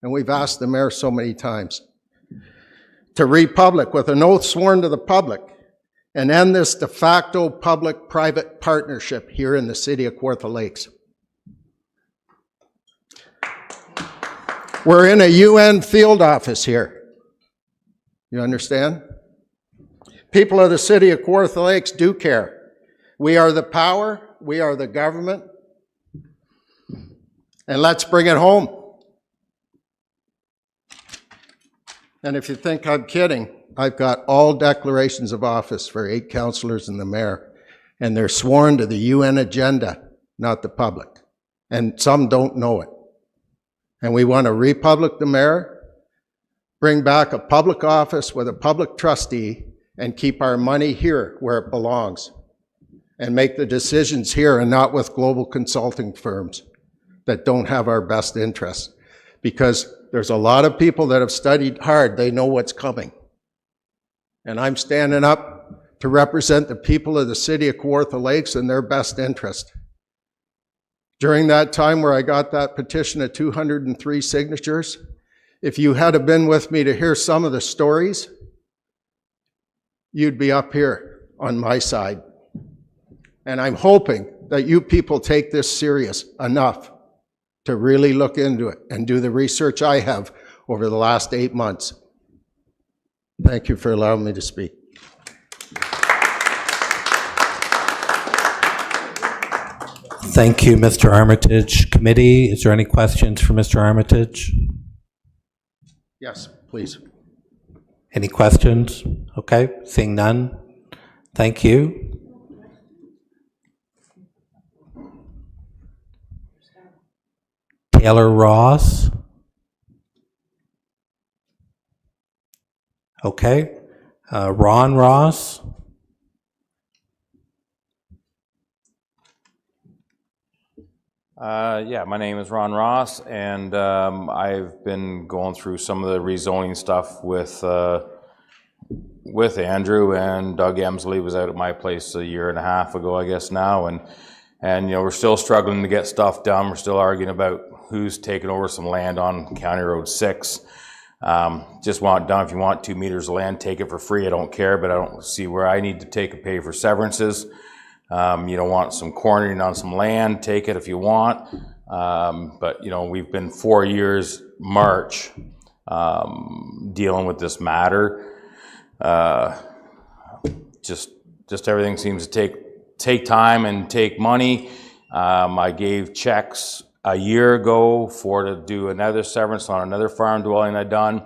And we've asked the mayor so many times to republic with an oath sworn to the public and end this de facto public-private partnership here in the city of Kawartha Lakes. We're in a UN field office here. You understand? People of the city of Kawartha Lakes do care. We are the power, we are the government, and let's bring it home. And if you think I'm kidding, I've got all declarations of office for 8 councillors and the mayor, and they're sworn to the UN agenda, not the public. And some don't know it. And we want to republic the mayor, bring back a public office with a public trustee, and keep our money here where it belongs, and make the decisions here and not with global consulting firms that don't have our best interests. Because there's a lot of people that have studied hard, they know what's coming. And I'm standing up to represent the people of the city of Kawartha Lakes and their best interest. During that time where I got that petition of 203 signatures, if you had been with me to hear some of the stories, you'd be up here on my side. And I'm hoping that you people take this serious enough to really look into it and do the research I have over the last 8 months. Thank you for allowing me to speak. Thank you, Mr. Armitage. Committee, is there any questions for Mr. Armitage? Yes, please. Any questions? Okay, seeing none. Thank you. Taylor Ross. Okay. Ron Ross. Yeah, my name is Ron Ross, and I've been going through some of the rezoning stuff with Andrew, and Doug Emsley was out at my place a year and a half ago, I guess now, and you know, we're still struggling to get stuff done. We're still arguing about who's taking over some land on County Road 6. Just want it done. If you want 2 meters of land, take it for free. I don't care, but I don't see where I need to take and pay for severances. You don't want some cornering on some land, take it if you want. But you know, we've been 4 years March dealing with this matter. Just everything seems to take time and take money. I gave checks a year ago to do another severance on another farm dwelling I'd done.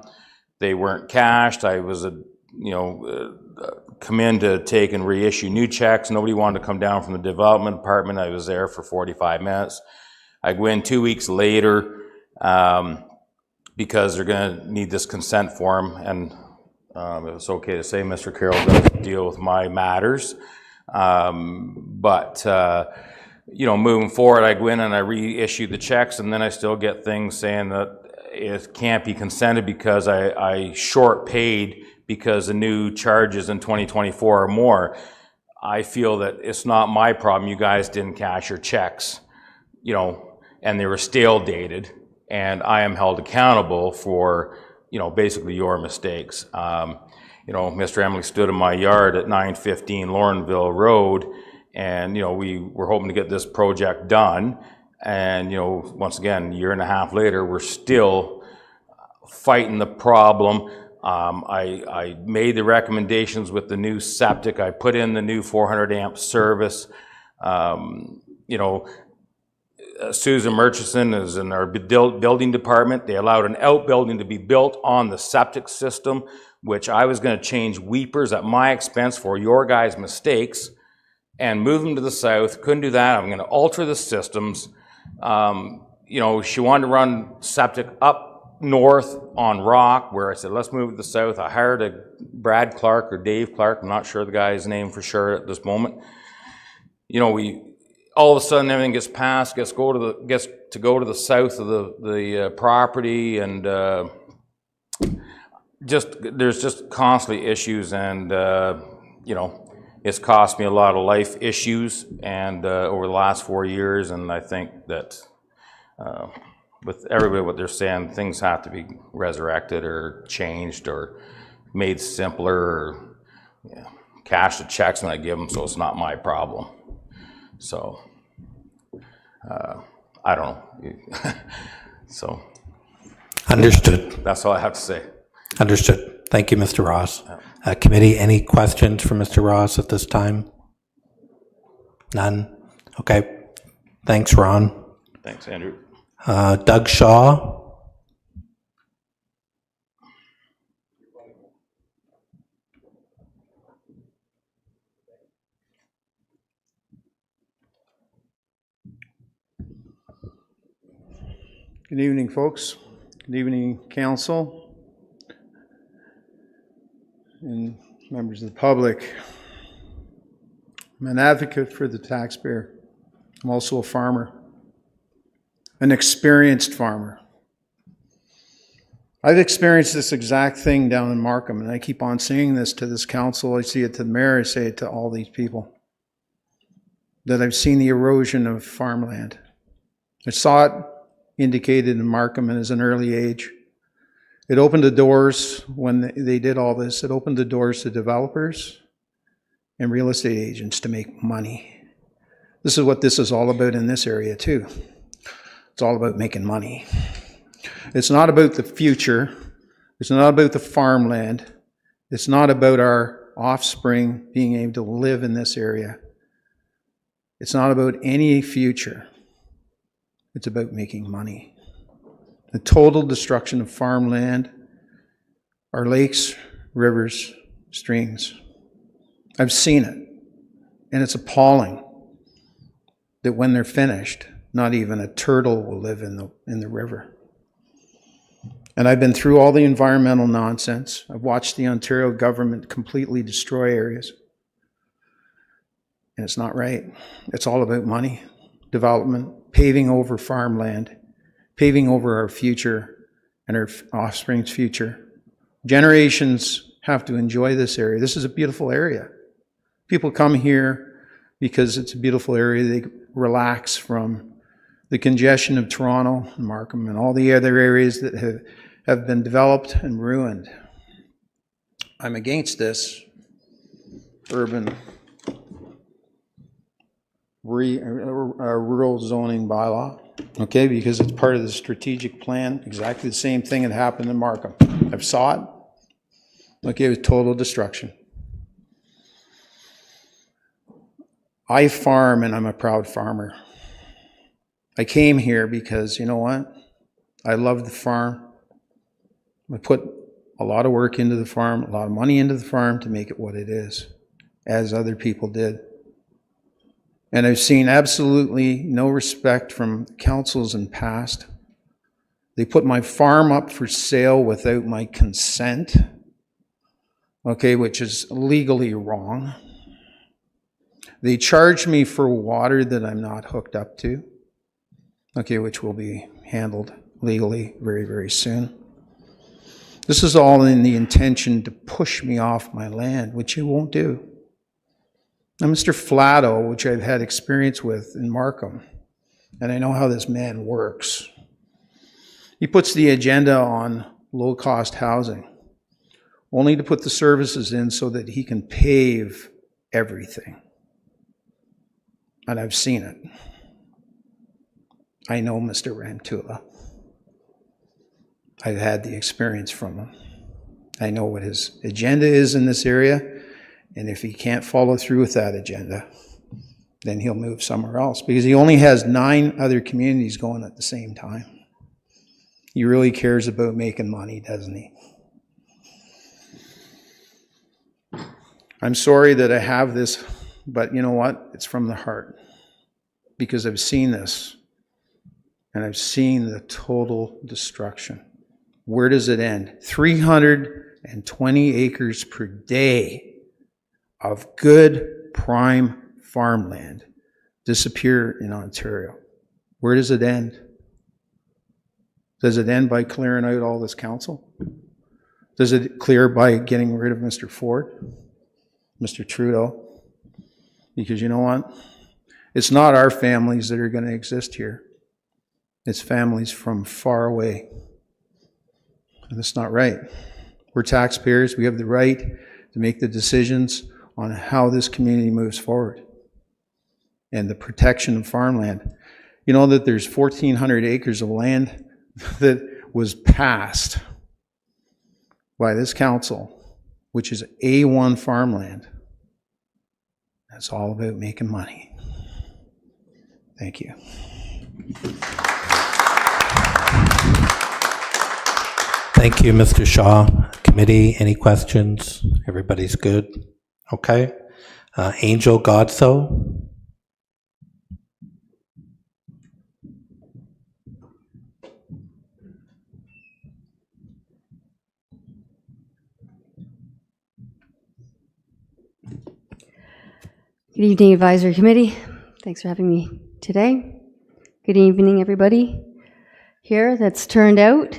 They weren't cashed. I was come in to take and reissue new checks. Nobody wanted to come down from the development department. I was there for 45 minutes. I go in 2 weeks later because they're going to need this consent form, and if it's okay to say, Mr. Carroll does deal with my matters. You know, moving forward, I go in and I reissue the checks, and then I still get things saying that it can't be consented because I short paid because the new charges in 2024 or more. I feel that it's not my problem. You guys didn't cash your checks, you know, and they were stale dated, and I am held accountable for, you know, basically your mistakes. You know, Mr. Emily stood in my yard at 915 Laurenville Road, and, you know, we were hoping to get this project done. And, you know, once again, a year and a half later, we're still fighting the problem. I made the recommendations with the new septic. I put in the new 400 amp service. You know, Susan Murchison is in our building department. They allowed an outbuilding to be built on the septic system, which I was going to change weepers at my expense for your guys' mistakes and move them to the south. Couldn't do that. I'm going to alter the systems. You know, she wanted to run septic up north on Rock, where I said, let's move to the south. I hired a Brad Clark or Dave Clark. I'm not sure the guy's name for sure at this moment. You know, all of a sudden everything gets passed, gets to go to the south of the property, and there's just constantly issues, and you know, it's cost me a lot of life issues, and over the last 4 years, and I think that with everybody what they're saying, things have to be resurrected or changed or made simpler, or cash the checks when I give them, so it's not my problem. So I don't know. So understood. that's all I have to say. Understood. Thank you, Mr. Ross. Committee, any questions for Mr. Ross at this time? None? Okay. Thanks, Ron. Thanks, Andrew. Doug Shaw. Good evening, folks. Good evening, council and members of the public. I'm an advocate for the taxpayer. I'm also a farmer, an experienced farmer. I've experienced this exact thing down in Markham, and I keep on saying this to this council. I see it to the mayor. I say it to all these people, that I've seen the erosion of farmland. I saw it indicated in Markham as an early age. It opened the doors when they did all this. It opened the doors to developers and real estate agents to make money. This is what this is all about in this area too. It's all about making money. It's not about the future. It's not about the farmland. It's not about our offspring being able to live in this area. It's not about any future. It's about making money. The total destruction of farmland, our lakes, rivers, streams. I've seen it, and it's appalling that when they're finished, not even a turtle will live in the river. And I've been through all the environmental nonsense. I've watched the Ontario government completely destroy areas. And it's not right. It's all about money, development, paving over farmland, paving over our future and our offspring's future. Generations have to enjoy this area. This is a beautiful area. People come here because it's a beautiful area. They relax from the congestion of Toronto and Markham and all the other areas that have been developed and ruined. I'm against this urban rural zoning bylaw, okay, because it's part of the strategic plan. Exactly the same thing that happened in Markham. I saw it. Okay, it was total destruction. I farm, and I'm a proud farmer. I came here because, you know what? I love the farm. I put a lot of work into the farm, a lot of money into the farm to make it what it is, as other people did. And I've seen absolutely no respect from councils in past. They put my farm up for sale without my consent, okay, which is legally wrong. They charge me for water that I'm not hooked up to, okay, which will be handled legally very, very soon. This is all in the intention to push me off my land, which you won't do. Now, Mr. Flatto, which I've had experience with in Markham, and I know how this man works, he puts the agenda on low-cost housing, only to put the services in so that he can pave everything. And I've seen it. I know Mr. Rantula. I've had the experience from him. I know what his agenda is in this area. And if he can't follow through with that agenda, then he'll move somewhere else because he only has 9 other communities going at the same time. He really cares about making money, doesn't he? I'm sorry that I have this, but you know what? It's from the heart because I've seen this and I've seen the total destruction. Where does it end? 320 acres per day of good prime farmland disappear in Ontario. Where does it end? Does it end by clearing out all this council? Does it clear by getting rid of Mr. Ford, Mr. Trudeau? Because you know what? It's not our families that are going to exist here. It's families from far away. And that's not right. We're taxpayers. We have the right to make the decisions on how this community moves forward and the protection of farmland. You know that there's 1,400 acres of land that was passed by this council, which is A1 farmland. That's all about making money. Thank you. Thank you, Mr. Shaw. Committee, any questions? Everybody's good? Okay. Angel Godso. Good evening, Advisory Committee. Thanks for having me today. Good evening, everybody here that's turned out.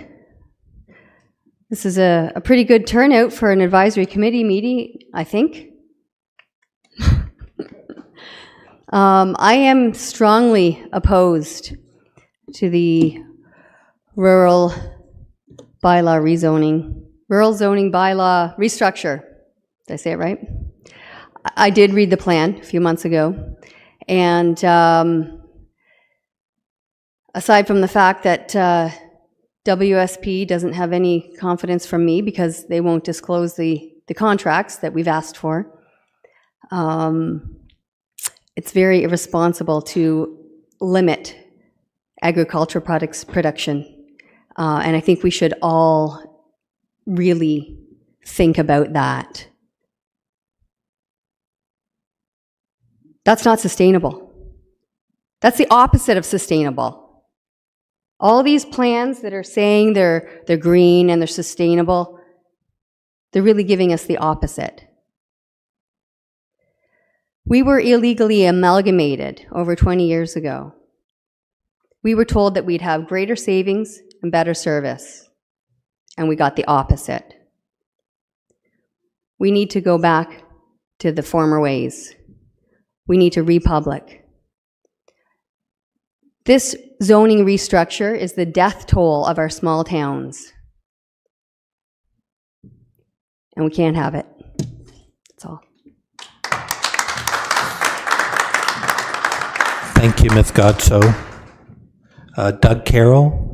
This is a pretty good turnout for an Advisory Committee meeting, I think. I am strongly opposed to the rural bylaw rezoning, rural zoning bylaw restructure. Did I say it right? I did read the plan a few months ago, and aside from the fact that WSP doesn't have any confidence from me because they won't disclose the contracts that we've asked for, it's very irresponsible to limit agricultural products production, and I think we should all really think about that. That's not sustainable. That's the opposite of sustainable. All these plans that are saying they're green and they're sustainable, they're really giving us the opposite. We were illegally amalgamated over 20 years ago. We were told that we'd have greater savings and better service, and we got the opposite. We need to go back to the former ways. We need to republic. This zoning restructure is the death toll of our small towns. And we can't have it. That's all. Thank you, Ms. Godso. Doug Carroll.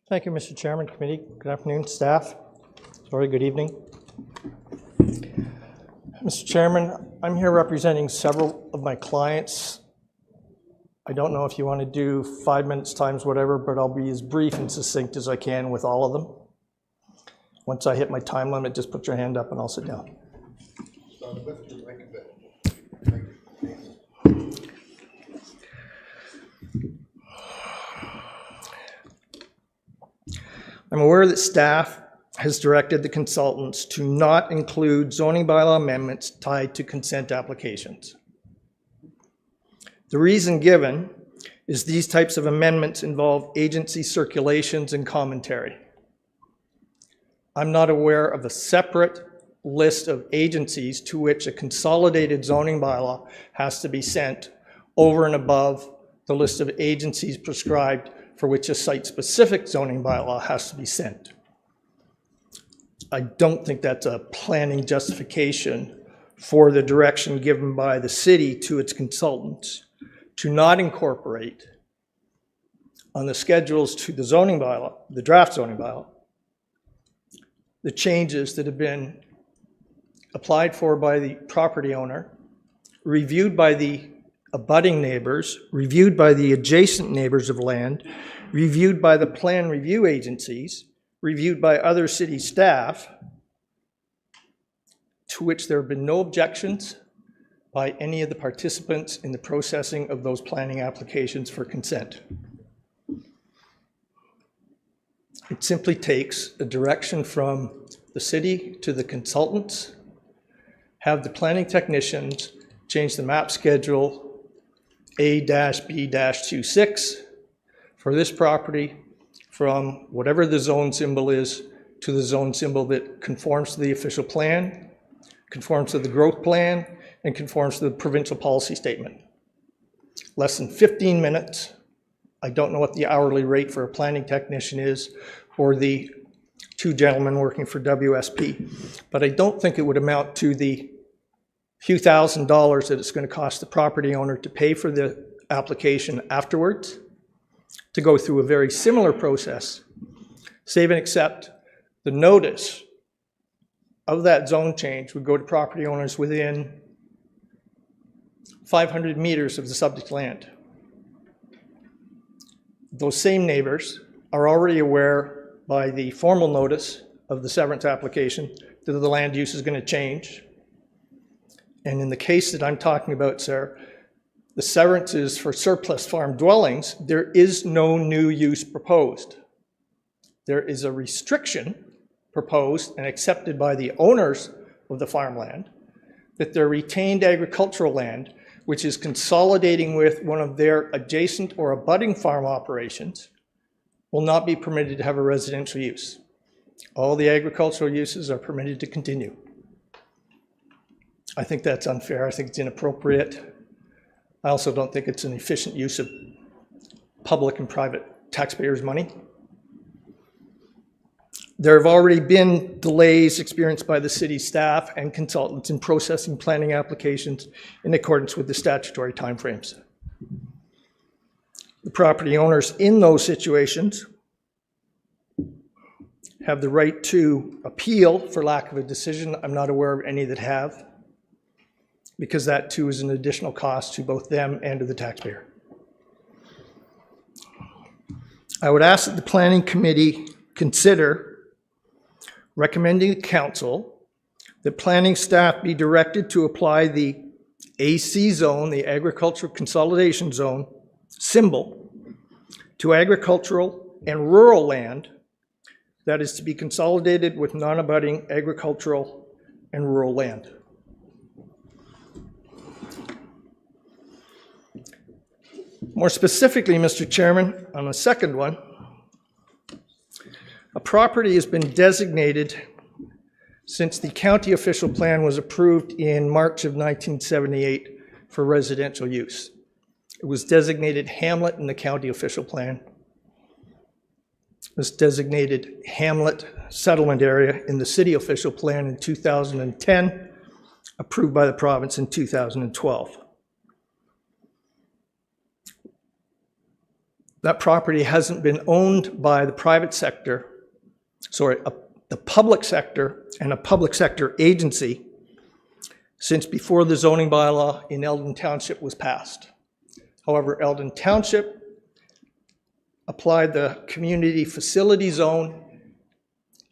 Thank you, Mr. Chairman, Committee. Good afternoon, staff. Sorry, good evening. Mr. Chairman, I'm here representing several of my clients. I don't know if you want to do 5 minutes times whatever, but I'll be as brief and succinct as I can with all of them. Once I hit my time limit, just put your hand up and I'll sit down. I'm aware that staff has directed the consultants to not include zoning bylaw amendments tied to consent applications. The reason given is these types of amendments involve agency circulations and commentary. I'm not aware of a separate list of agencies to which a consolidated zoning bylaw has to be sent over and above the list of agencies prescribed for which a site-specific zoning bylaw has to be sent. I don't think that's a planning justification for the direction given by the city to its consultants to not incorporate on the schedules to the zoning bylaw, the draft zoning bylaw, the changes that have been applied for by the property owner, reviewed by the abutting neighbors, reviewed by the adjacent neighbors of land, reviewed by the plan review agencies, reviewed by other city staff, to which there have been no objections by any of the participants in the processing of those planning applications for consent. It simply takes a direction from the city to the consultants, have the planning technicians change the map schedule A-B-26 for this property from whatever the zone symbol is to the zone symbol that conforms to the official plan, conforms to the growth plan, and conforms to the provincial policy statement. Less than 15 minutes. I don't know what the hourly rate for a planning technician is or the two gentlemen working for WSP. But I don't think it would amount to the few $1,000s that it's going to cost the property owner to pay for the application afterwards, to go through a very similar process, save and except the notice of that zone change would go to property owners within 500 meters of the subject land. Those same neighbors are already aware by the formal notice of the severance application that the land use is going to change. And in the case that I'm talking about, sir, the severance is for surplus farm dwellings. There is no new use proposed. There is a restriction proposed and accepted by the owners of the farmland that their retained agricultural land, which is consolidating with one of their adjacent or abutting farm operations, will not be permitted to have a residential use. All the agricultural uses are permitted to continue. I think that's unfair. I think it's inappropriate. I also don't think it's an efficient use of public and private taxpayers' money. There have already been delays experienced by the city staff and consultants in processing planning applications in accordance with the statutory timeframes. The property owners in those situations have the right to appeal for lack of a decision. I'm not aware of any that have, because that too is an additional cost to both them and to the taxpayer. I would ask that the Planning Committee consider recommending to Council that planning staff be directed to apply the AC zone, the Agricultural Consolidation Zone symbol, to agricultural and rural land that is to be consolidated with non-abutting agricultural and rural land. More specifically, Mr. Chairman, on the second one, a property has been designated since the county official plan was approved in March of 1978 for residential use. It was designated hamlet in the county official plan. It was designated hamlet settlement area in the city official plan in 2010, approved by the province in 2012. That property hasn't been owned by the private sector, the public sector and a public sector agency since before the zoning bylaw in Eldon Township was passed. However, Eldon Township applied the community facility zone,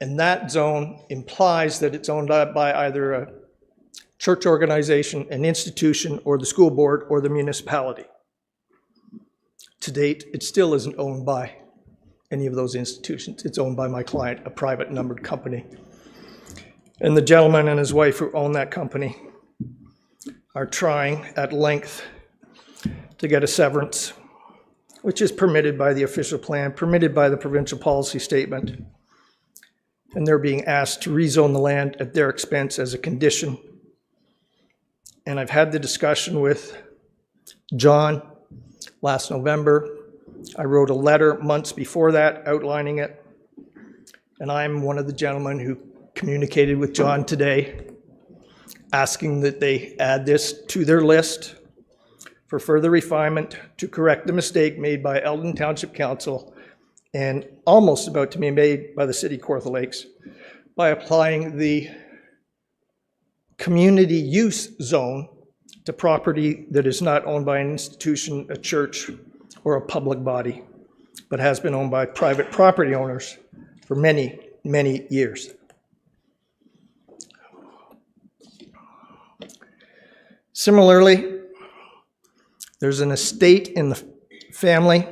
and that zone implies that it's owned by either a church organization, an institution, or the school board, or the municipality. To date, it still isn't owned by any of those institutions. It's owned by my client, a private numbered company. And the gentleman and his wife who own that company are trying at length to get a severance, which is permitted by the official plan, permitted by the provincial policy statement. And they're being asked to rezone the land at their expense as a condition. And I've had the discussion with John last November. I wrote a letter months before that outlining it, and I'm one of the gentlemen who communicated with John today, asking that they add this to their list for further refinement to correct the mistake made by Eldon Township Council and almost about to be made by the City of Kawartha Lakes by applying the community use zone to property that is not owned by an institution, a church, or a public body, but has been owned by private property owners for many, many years. Similarly, there's an estate in the family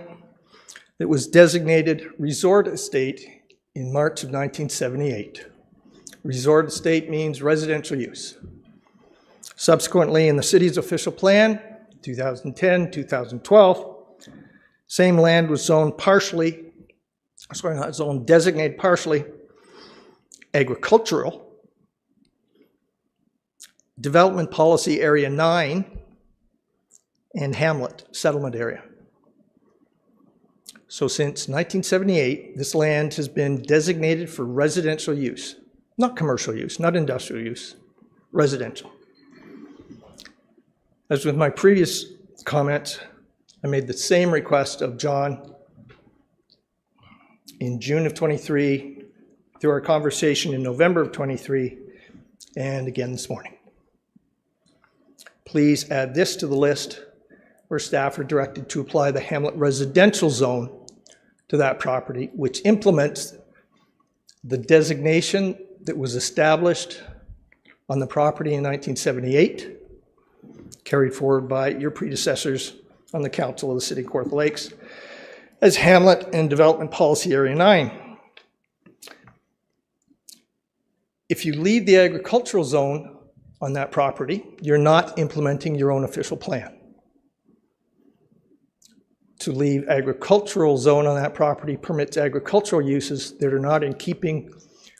that was designated resort estate in March of 1978. Resort estate means residential use. Subsequently, in the city's official plan, 2010, 2012, same land was zoned partially, not zoned, designated partially agricultural. Development Policy Area 9 and Hamlet Settlement Area. So since 1978, this land has been designated for residential use, not commercial use, not industrial use, residential. As with my previous comments, I made the same request of John in June of 23, through our conversation in November of 23, and again this morning. Please add this to the list where staff are directed to apply the Hamlet residential zone to that property, which implements the designation that was established on the property in 1978, carried forward by your predecessors on the Council of the City of Kawartha Lakes, as Hamlet and Development Policy Area 9. If you leave the agricultural zone on that property, you're not implementing your own official plan. To leave agricultural zone on that property permits agricultural uses that are not in keeping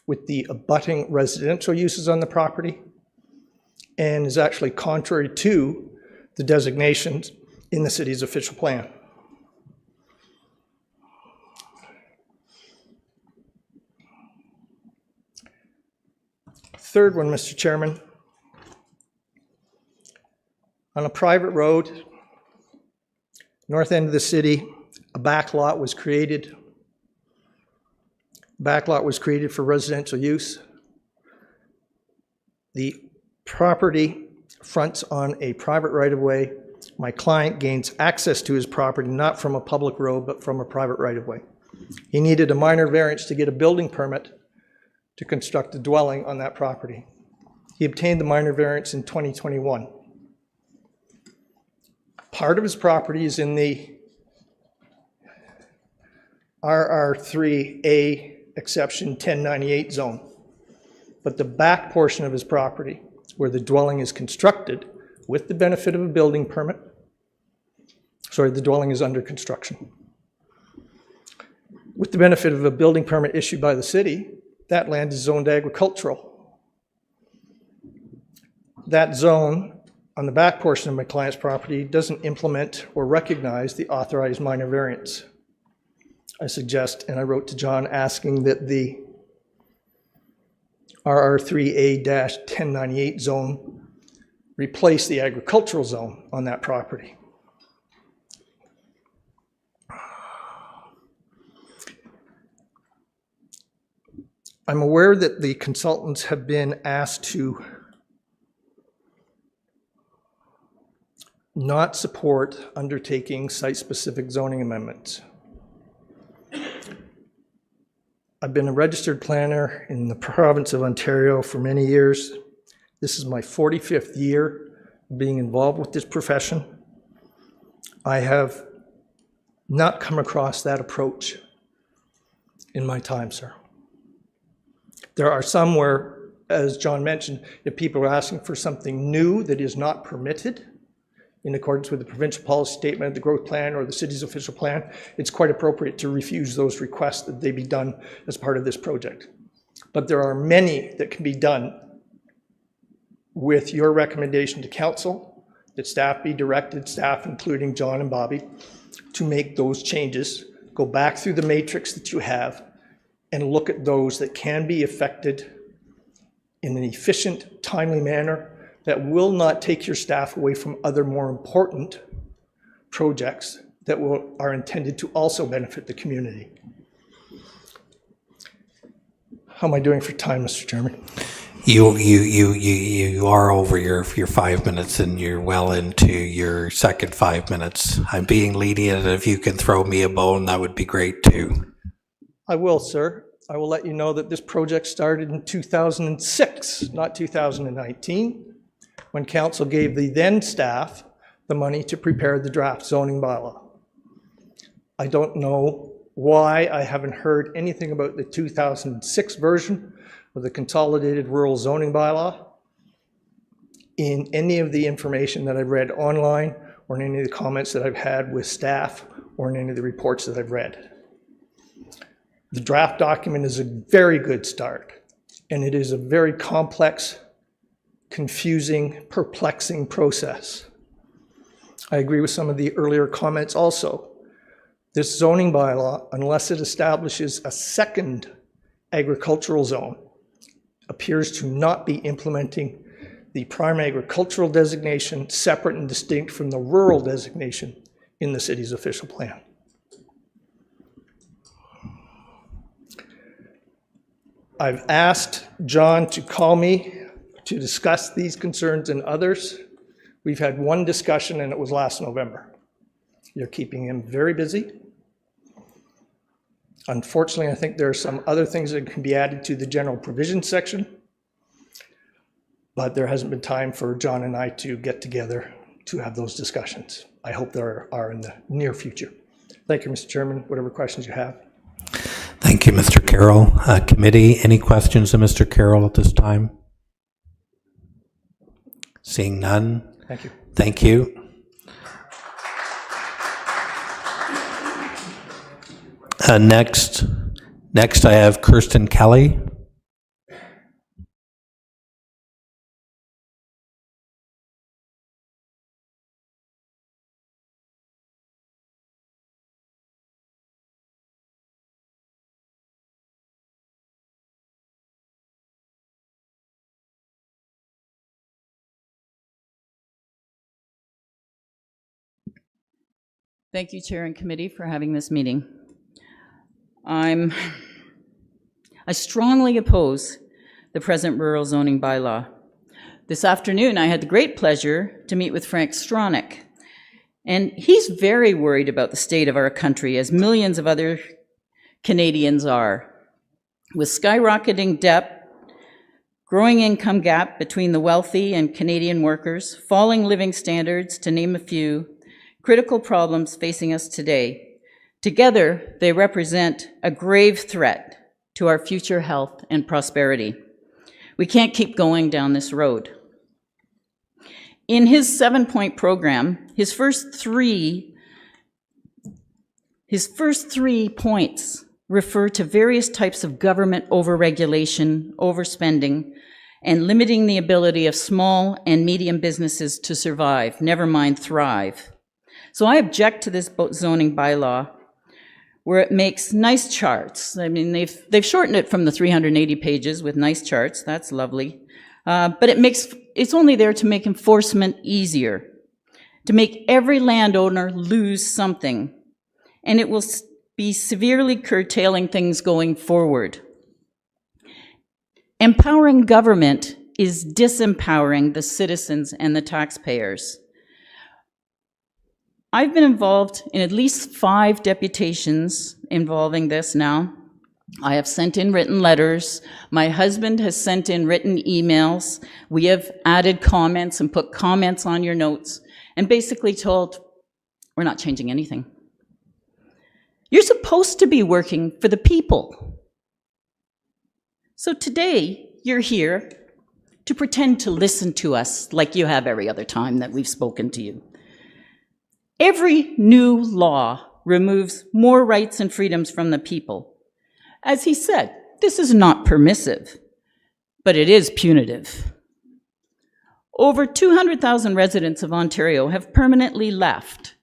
with the abutting residential uses on the property and is actually contrary to the designations in the city's official plan. Third one, Mr. Chairman. On a private road, north end of the city, a back lot was created. Back lot was created for residential use. The property fronts on a private right-of-way. My client gains access to his property not from a public road, but from a private right-of-way. He needed a minor variance to get a building permit to construct a dwelling on that property. He obtained the minor variance in 2021. Part of his property is in the RR3A exception 1098 zone, but the back portion of his property, where the dwelling is constructed with the benefit of a building permit, the dwelling is under construction. With the benefit of a building permit issued by the city, that land is zoned agricultural. That zone on the back portion of my client's property doesn't implement or recognize the authorized minor variance. I suggest, and I wrote to John asking that the RR3A-1098 zone replace the agricultural zone on that property. I'm aware that the consultants have been asked to not support undertaking site-specific zoning amendments. I've been a registered planner in the province of Ontario for many years. This is my 45th year being involved with this profession. I have not come across that approach in my time, sir. There are some where, as John mentioned, if people are asking for something new that is not permitted in accordance with the provincial policy statement, the growth plan, or the city's official plan, it's quite appropriate to refuse those requests that they be done as part of this project. But there are many that can be done with your recommendation to council, that staff be directed, staff including John and Bobby, to make those changes, go back through the matrix that you have, and look at those that can be effected in an efficient, timely manner that will not take your staff away from other more important projects that are intended to also benefit the community. How am I doing for time, Mr. Chairman? You are over your 5 minutes, and you're well into your second 5 minutes. I'm being lenient, and if you can throw me a bone, that would be great too. I will, sir. I will let you know that this project started in 2006, not 2019, when council gave the then staff the money to prepare the draft zoning bylaw. I don't know why I haven't heard anything about the 2006 version of the consolidated rural zoning bylaw in any of the information that I've read online, or in any of the comments that I've had with staff, or in any of the reports that I've read. The draft document is a very good start, and it is a very complex, confusing, perplexing process. I agree with some of the earlier comments also, This zoning bylaw, unless it establishes a second agricultural zone, appears to not be implementing the prime agricultural designation separate and distinct from the rural designation in the city's official plan. I've asked John to call me to discuss these concerns and others. We've had one discussion and it was last November. You're keeping him very busy. Unfortunately, I think there are some other things that can be added to the general provision section, but there hasn't been time for John and I to get together to have those discussions. I hope there are in the near future. Thank you, Mr. Chairman. Whatever questions you have. Thank you, Mr. Carroll. Committee, any questions of Mr. Carroll at this time? Seeing none. Thank you. Thank you. Next I have Kirsten Kelly. Thank you, Chair and Committee, for having this meeting. I strongly oppose the present rural zoning bylaw. This afternoon, I had the great pleasure to meet with Frank Stronach, and he's very worried about the state of our country, as millions of other Canadians are. With skyrocketing debt, growing income gap between the wealthy and Canadian workers, falling living standards, to name a few, critical problems facing us today. Together, they represent a grave threat to our future health and prosperity. We can't keep going down this road. In his 7-point program, his first three points refer to various types of government overregulation, overspending, and limiting the ability of small and medium businesses to survive, never mind thrive. So I object to this zoning bylaw, where it makes nice charts. I mean, they've shortened it from the 380 pages with nice charts. That's lovely. But it's only there to make enforcement easier, to make every landowner lose something, and it will be severely curtailing things going forward. Empowering government is disempowering the citizens and the taxpayers. I've been involved in at least 5 deputations involving this now. I have sent in written letters. My husband has sent in written emails. We have added comments and put comments on your notes and basically told, we're not changing anything. You're supposed to be working for the people. So today, you're here to pretend to listen to us like you have every other time that we've spoken to you. Every new law removes more rights and freedoms from the people. As he said, this is not permissive, but it is punitive. Over 200,000 residents of Ontario have permanently left,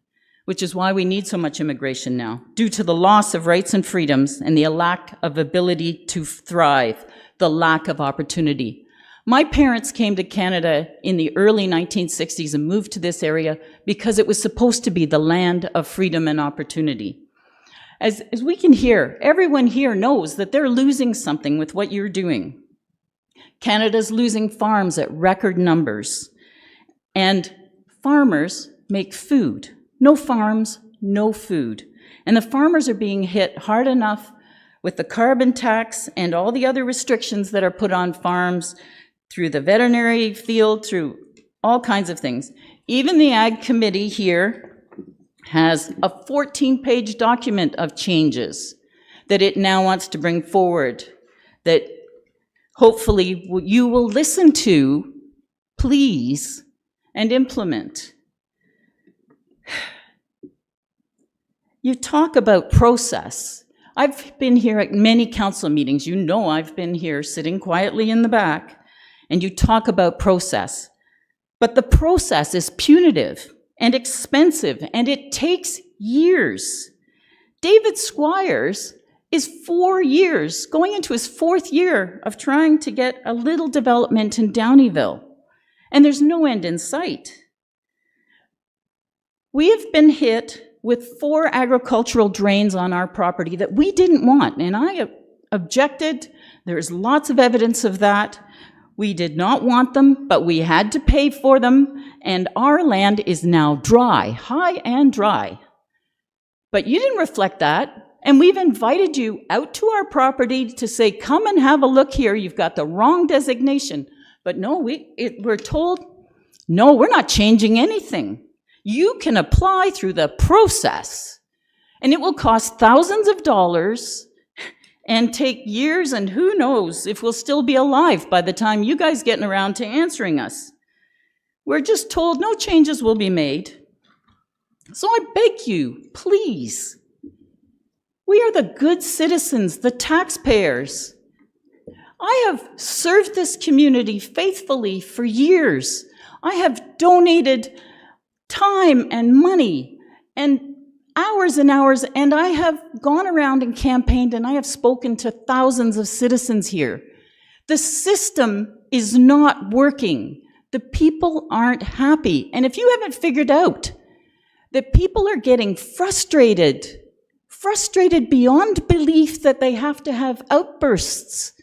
which is why we need so much immigration now, due to the loss of rights and freedoms and the lack of ability to thrive, the lack of opportunity. My parents came to Canada in the early 1960s and moved to this area because it was supposed to be the land of freedom and opportunity. As we can hear, everyone here knows that they're losing something with what you're doing. Canada's losing farms at record numbers, and farmers make food. No farms, no food. And the farmers are being hit hard enough with the carbon tax and all the other restrictions that are put on farms through the veterinary field, through all kinds of things. Even the Ag Committee here has a 14-page document of changes that it now wants to bring forward that hopefully you will listen to, please, and implement. You talk about process. I've been here at many council meetings. You know I've been here sitting quietly in the back, and you talk about process. But the process is punitive and expensive, and it takes years David Squires is 4 years, going into his 4th year of trying to get a little development in Downeyville, and there's no end in sight. We have been hit with 4 agricultural drains on our property that we didn't want, and I objected. There's lots of evidence of that. We did not want them, but we had to pay for them, and our land is now dry, high and dry. But you didn't reflect that. And we've invited you out to our property to say, come and have a look here. You've got the wrong designation. But no, we're told, no, we're not changing anything. You can apply through the process. And it will cost thousands of dollars and take years, and who knows if we'll still be alive by the time you guys get around to answering us. We're just told no changes will be made. So I beg you, please. We are the good citizens, the taxpayers. I have served this community faithfully for years. I have donated time and money and hours, and I have gone around and campaigned, and I have spoken to thousands of citizens here. The system is not working. The people aren't happy. And if you haven't figured out that people are getting frustrated beyond belief that they have to have outbursts.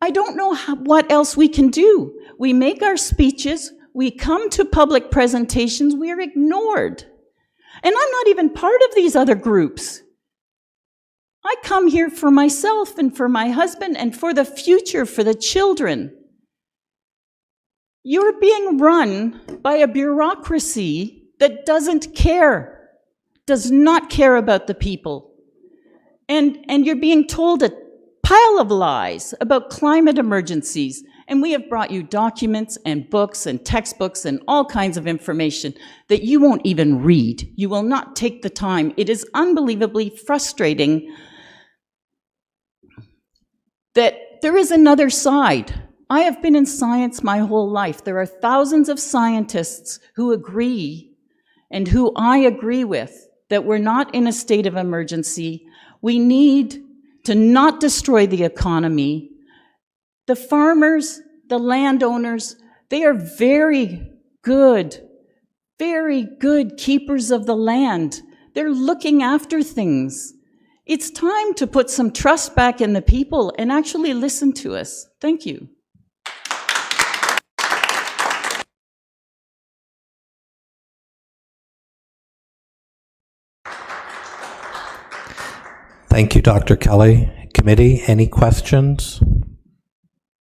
I don't know what else we can do. We make our speeches, we come to public presentations, we are ignored. And I'm not even part of these other groups. I come here for myself and for my husband and for the future, for the children. You're being run by a bureaucracy that doesn't care. Does not care about the people. And you're being told a pile of lies about climate emergencies. And we have brought you documents and books and textbooks and all kinds of information that you won't even read. You will not take the time. It is unbelievably frustrating that there is another side. I have been in science my whole life. There are thousands of scientists who agree and who I agree with that we're not in a state of emergency. We need to not destroy the economy. The farmers, the landowners, they are very good keepers of the land. They're looking after things. It's time to put some trust back in the people and actually listen to us. Thank you. Thank you, Dr. Kelly. Committee, any questions?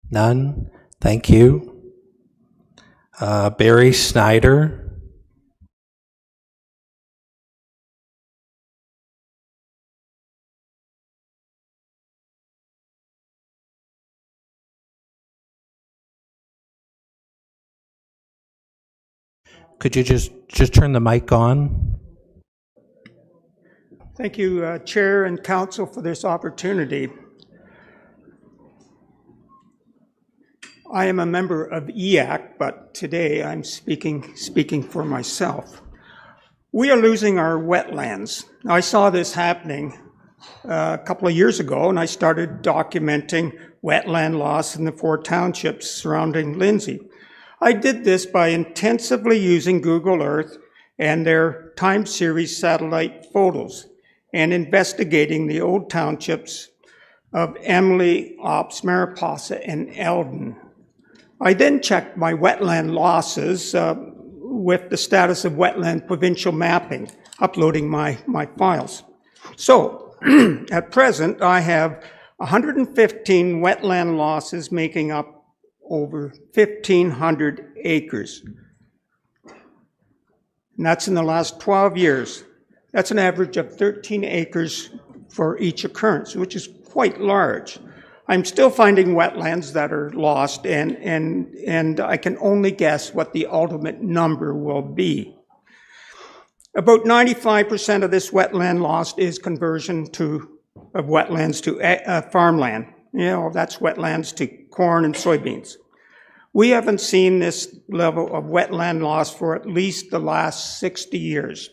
None? Thank you. Barry Snyder. Could you just turn the mic on? Thank you, Chair and Council, for this opportunity. I am a member of EAC, but today I'm speaking for myself. We are losing our wetlands. I saw this happening a couple of years ago, and I started documenting wetland loss in the 4 townships surrounding Lindsay. I did this by intensively using Google Earth and their time series satellite photos, and investigating the old townships of Emily, Ops, Mariposa, and Eldon. I then checked my wetland losses with the status of wetland provincial mapping, uploading my files. So, at present, I have 115 wetland losses making up over 1,500 acres. And that's in the last 12 years. That's an average of 13 acres for each occurrence, which is quite large. I'm still finding wetlands that are lost, and I can only guess what the ultimate number will be. About 95% of this wetland lost is conversion of wetlands to farmland. You know, that's wetlands to corn and soybeans. We haven't seen this level of wetland loss for at least the last 60 years.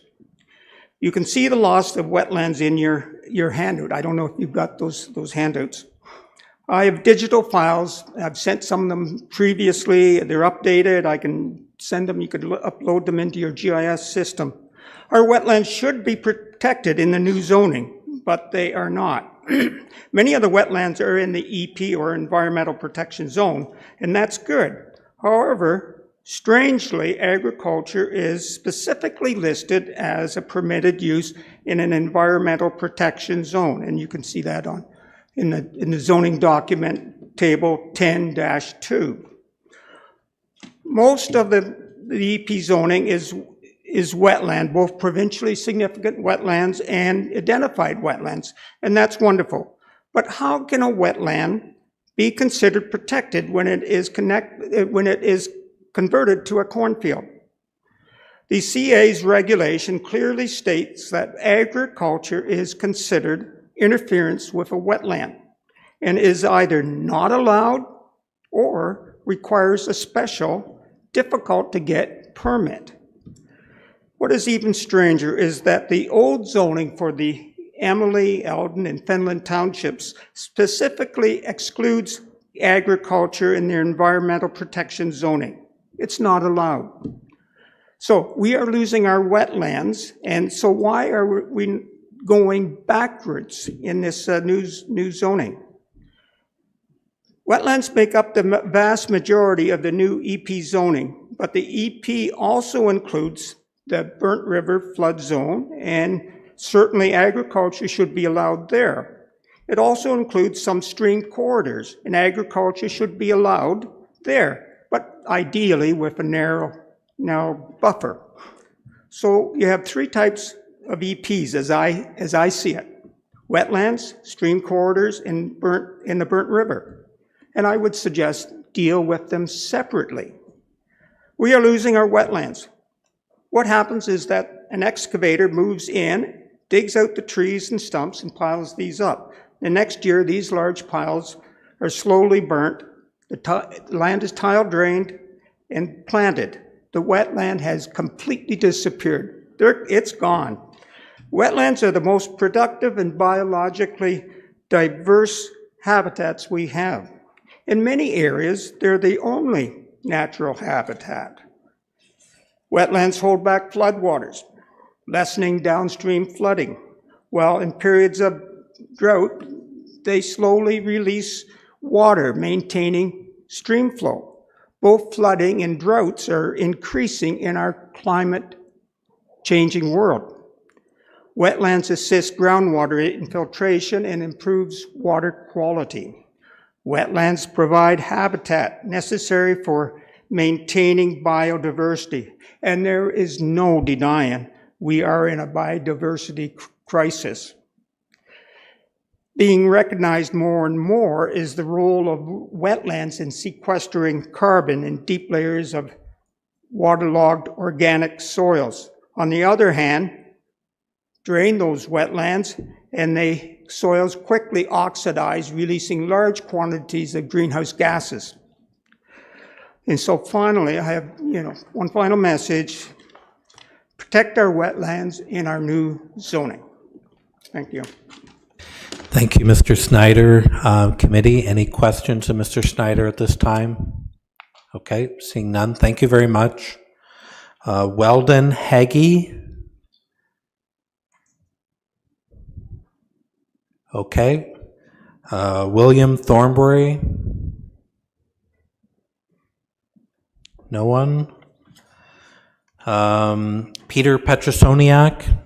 You can see the loss of wetlands in your handout. I don't know if you've got those handouts. I have digital files. I've sent some of them previously. They're updated. I can send them. You could upload them into your GIS system. Our wetlands should be protected in the new zoning, but they are not. Many of the wetlands are in the EP, or Environmental Protection Zone, and that's good. However, strangely, agriculture is specifically listed as a permitted use in an Environmental Protection Zone, and you can see that in the zoning document table 10-2. Most of the EP zoning is wetland, both provincially significant wetlands and identified wetlands, and that's wonderful. But how can a wetland be considered protected when it is converted to a cornfield? The CA's regulation clearly states that agriculture is considered interference with a wetland and is either not allowed or requires a special, difficult to get permit. What is even stranger is that the old zoning for the Emily, Eldon, and Fenland townships specifically excludes agriculture in their environmental protection zoning. It's not allowed. So we are losing our wetlands, and so why are we going backwards in this new zoning? Wetlands make up the vast majority of the new EP zoning, but the EP also includes the Burnt River flood zone, and certainly agriculture should be allowed there. It also includes some stream corridors, and agriculture should be allowed there, but ideally with a narrow buffer. So you have three types of EPs as I see it: wetlands, stream corridors, and in the Burnt River. And I would suggest deal with them separately. We are losing our wetlands. What happens is that an excavator moves in, digs out the trees and stumps, and piles these up. The next year, these large piles are slowly burnt. The land is tile drained and planted. The wetland has completely disappeared. It's gone. Wetlands are the most productive and biologically diverse habitats we have. In many areas, they're the only natural habitat. Wetlands hold back floodwaters, lessening downstream flooding, while in periods of drought, they slowly release water, maintaining stream flow. Both flooding and droughts are increasing in our climate-changing world. Wetlands assist groundwater infiltration and improves water quality. Wetlands provide habitat necessary for maintaining biodiversity, and there is no denying we are in a biodiversity crisis. Being recognized more and more is the role of wetlands in sequestering carbon in deep layers of waterlogged organic soils. On the other hand, drain those wetlands and the soils quickly oxidize, releasing large quantities of greenhouse gases. And so finally, I have one final message: protect our wetlands in our new zoning. Thank you. Thank you, Mr. Snyder. Committee, any questions of Mr. Snyder at this time? Okay, seeing none, thank you very much. Weldon Hagee. Okay. William Thornbury. No one. Peter Petrosoniak.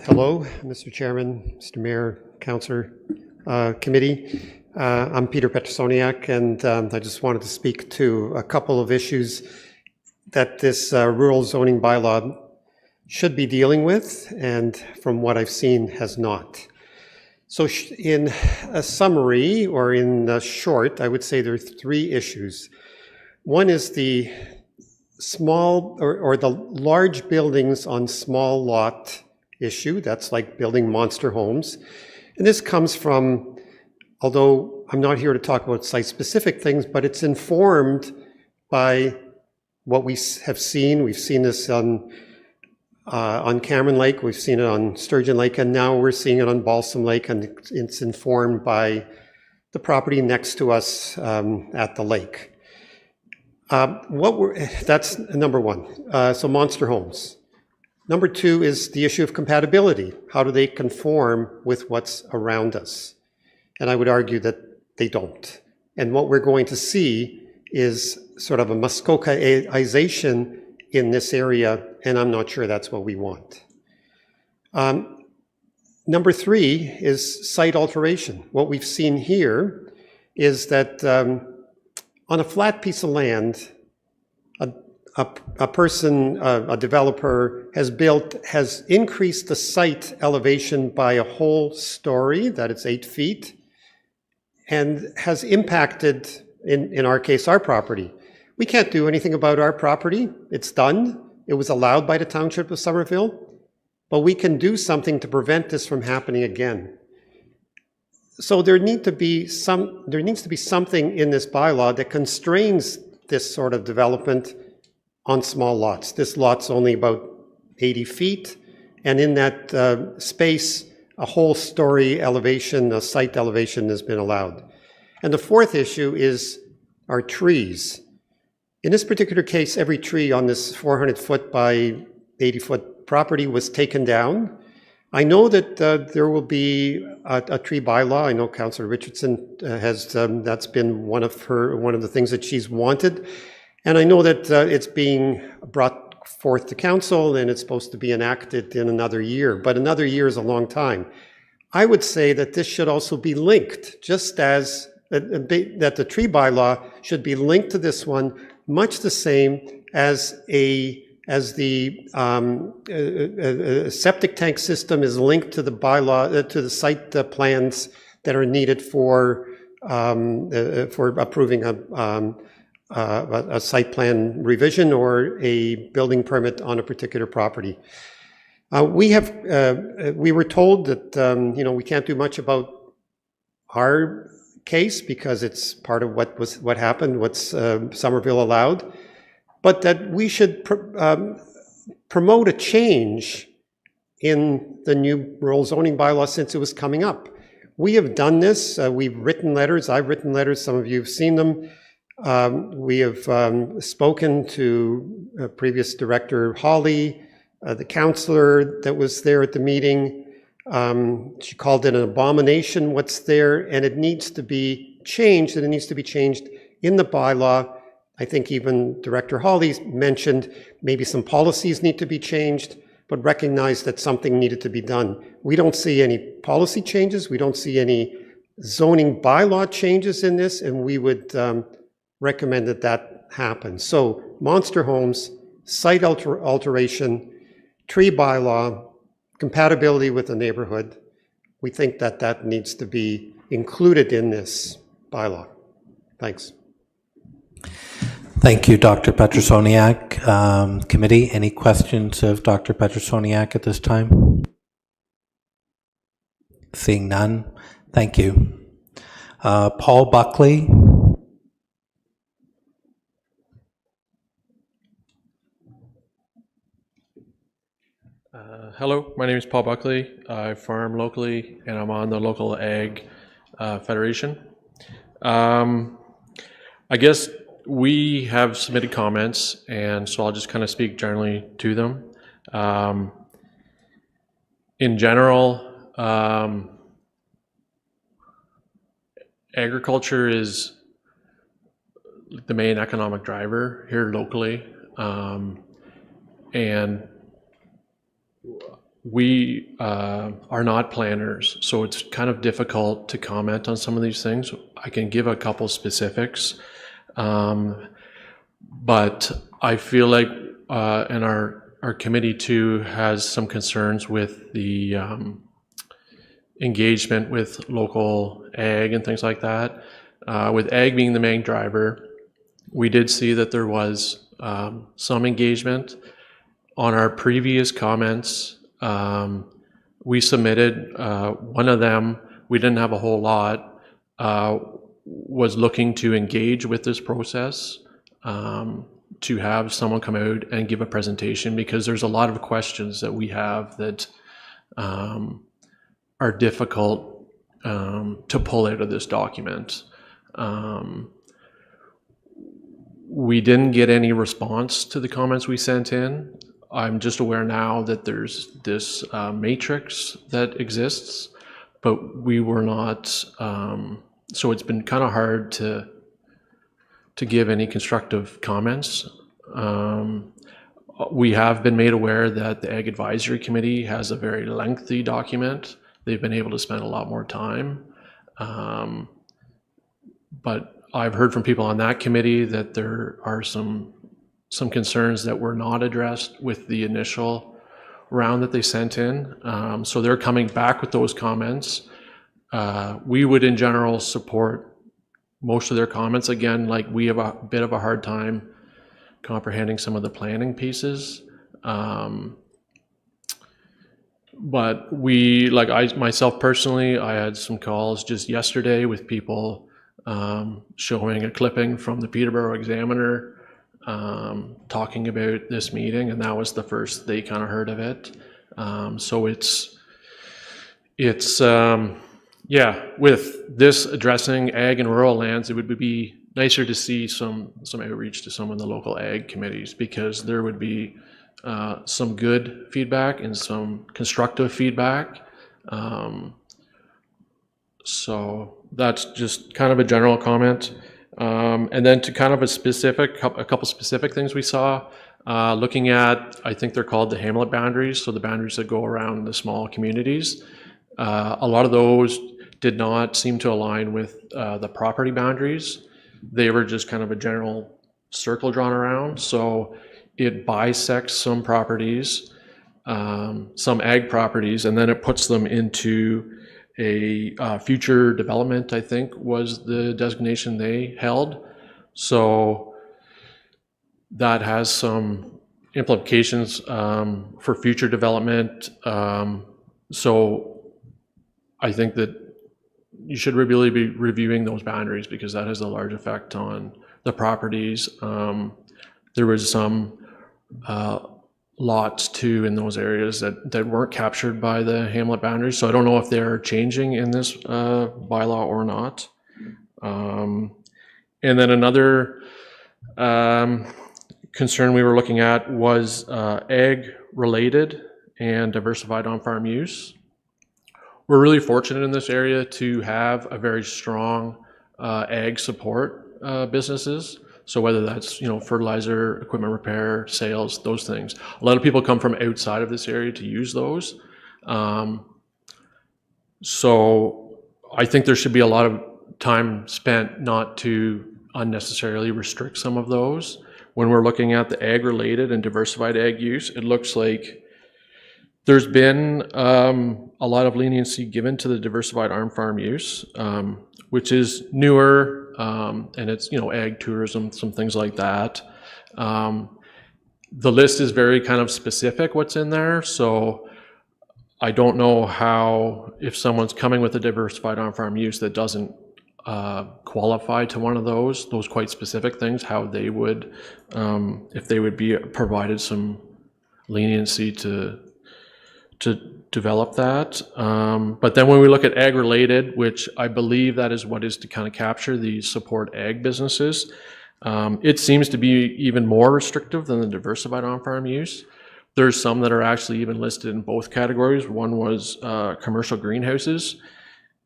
Hello, Mr. Chairman, Mr. Mayor, Councillor, Committee. I'm Peter Petrosoniak, and I just wanted to speak to a couple of issues that this rural zoning bylaw should be dealing with, and from what I've seen has not. So in a summary, or in short, I would say there are three issues. One is the small or the large buildings on small lot issue. That's like building monster homes. And this comes from, although I'm not here to talk about site-specific things, but it's informed by what we have seen. We've seen this on Cameron Lake, we've seen it on Sturgeon Lake, and now we're seeing it on Balsam Lake, and it's informed by the property next to us at the lake. That's number one. So monster homes. Number two is the issue of compatibility. How do they conform with what's around us? And I would argue that they don't. And what we're going to see is sort of a Muskokaization in this area, and I'm not sure that's what we want. Number three is site alteration. What we've seen here is that on a flat piece of land, a person, a developer has increased the site elevation by a whole story, that it's 8 feet, and has impacted, in our case, our property. We can't do anything about our property. It's done. It was allowed by the Township of Somerville, but we can do something to prevent this from happening again. So there needs to be something in this bylaw that constrains this sort of development on small lots. This lot's only about 80 feet, and in that space, a whole story elevation, a site elevation has been allowed. And the fourth issue is our trees. In this particular case, every tree on this 400-foot by 80-foot property was taken down. I know that there will be a tree bylaw. I know Councillor Richardson has, that's been one of the things that she's wanted. And I know that it's being brought forth to council and it's supposed to be enacted in another year, but another year is a long time. I would say that this should also be linked, just as that the tree bylaw should be linked to this one, much the same as the septic tank system is linked to the bylaw, to the site plans that are needed for approving a site plan revision or a building permit on a particular property. We were told that we can't do much about our case because it's part of what happened, what's Somerville allowed, but that we should promote a change in the new rural zoning bylaw since it was coming up. We have done this. We've written letters. I've written letters. Some of you have seen them. We have spoken to previous Director Hawley, the councillor that was there at the meeting. She called it an abomination what's there, and it needs to be changed, and it needs to be changed in the bylaw. I think even Director Hawley mentioned maybe some policies need to be changed, but recognize that something needed to be done. We don't see any policy changes. We don't see any zoning bylaw changes in this, and we would recommend that happen. So monster homes, site alteration, tree bylaw, compatibility with the neighborhood, we think that needs to be included in this bylaw. Thanks. Thank you, Dr. Petrosoniak. Committee, any questions of Dr. Petrosoniak at this time? Seeing none, thank you. Paul Buckley. Hello, my name is Paul Buckley. I farm locally and I'm on the local ag federation. I guess we have submitted comments, and so I'll just kind of speak generally to them. In general, agriculture is the main economic driver here locally, and we are not planners, so it's kind of difficult to comment on some of these things. I can give a couple specifics, but I feel like, and our committee too has some concerns with the engagement with local ag and things like that. With ag being the main driver, we did see that there was some engagement. On our previous comments, we submitted one of them. We didn't have a whole lot. was looking to engage with this process, to have someone come out and give a presentation, because there's a lot of questions that we have that are difficult to pull out of this document. We didn't get any response to the comments we sent in. I'm just aware now that there's this matrix that exists, but we were not, so it's been kind of hard to give any constructive comments. We have been made aware that the Ag Advisory Committee has a very lengthy document. They've been able to spend a lot more time. But I've heard from people on that committee that there are some concerns that were not addressed with the initial round that they sent in. So they're coming back with those comments. We would in general support most of their comments. Again, like, we have a bit of a hard time comprehending some of the planning pieces. But we, like myself personally, I had some calls just yesterday with people showing a clipping from the Peterborough Examiner talking about this meeting, and that was the first they kind of heard of it. So it's yeah, with this addressing ag and rural lands, it would be nicer to see some outreach to some of the local ag committees, because there would be some good feedback and some constructive feedback. So that's just kind of a general comment. And then to kind of a couple specific things we saw, looking at, I think they're called the hamlet boundaries, so the boundaries that go around the small communities. A lot of those did not seem to align with the property boundaries. They were just kind of a general circle drawn around. So it bisects some properties, some ag properties, and then it puts them into a future development, I think was the designation they held. So that has some implications for future development. So I think that you should really be reviewing those boundaries, because that has a large effect on the properties. There was some lots too in those areas that weren't captured by the hamlet boundaries. So I don't know if they're changing in this bylaw or not. And then another concern we were looking at was ag related and diversified on-farm use. We're really fortunate in this area to have a very strong ag support businesses. So whether that's, fertilizer, equipment repair, sales, those things. A lot of people come from outside of this area to use those. So I think there should be a lot of time spent not to unnecessarily restrict some of those. When we're looking at the ag-related and diversified ag use, it looks like there's been a lot of leniency given to the diversified farm use, which is newer, and it's, ag tourism, some things like that. The list is very kind of specific what's in there, so I don't know how, if someone's coming with a diversified farm use that doesn't qualify to one of those quite specific things, how they would, if they would be provided some leniency to develop that. But then when we look at ag related, which I believe that is what is to kind of capture the support ag businesses, it seems to be even more restrictive than the diversified on-farm use. There's some that are actually even listed in both categories. One was commercial greenhouses.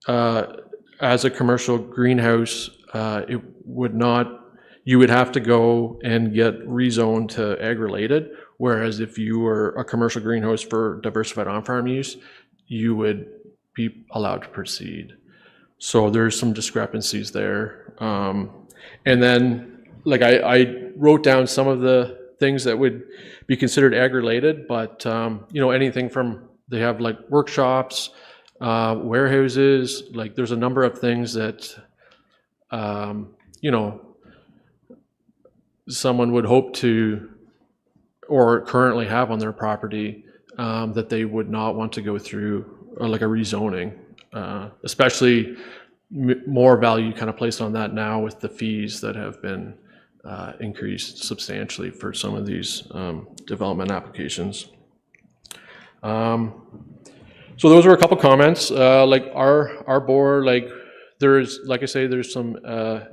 As a commercial greenhouse, it would not, you would have to go and get rezoned to ag related. Whereas if you were a commercial greenhouse for diversified on-farm use, you would be allowed to proceed. So there's some discrepancies there. And then, like, I wrote down some of the things that would be considered ag-related, but anything from, they have like workshops, warehouses, like there's a number of things that someone would hope to, or currently have on their property, that they would not want to go through like a rezoning, especially more value kind of placed on that now with the fees that have been increased substantially for some of these development applications. So those are a couple comments. Like our board, like there's, like I say, there's some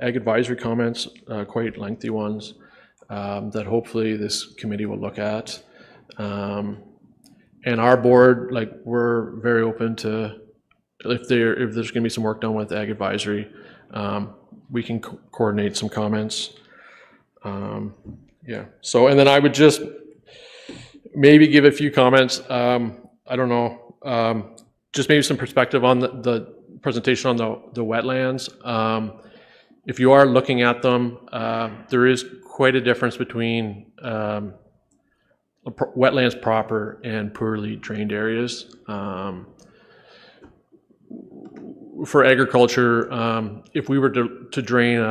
ag advisory comments, quite lengthy ones, that hopefully this committee will look at. And our board, like we're very open to, if there's going to be some work done with ag advisory, we can coordinate some comments. Yeah. So, and then I would just maybe give a few comments. I don't know, just maybe some perspective on the presentation on the wetlands. If you are looking at them, there is quite a difference between wetlands proper and poorly drained areas. For agriculture, if we were to drain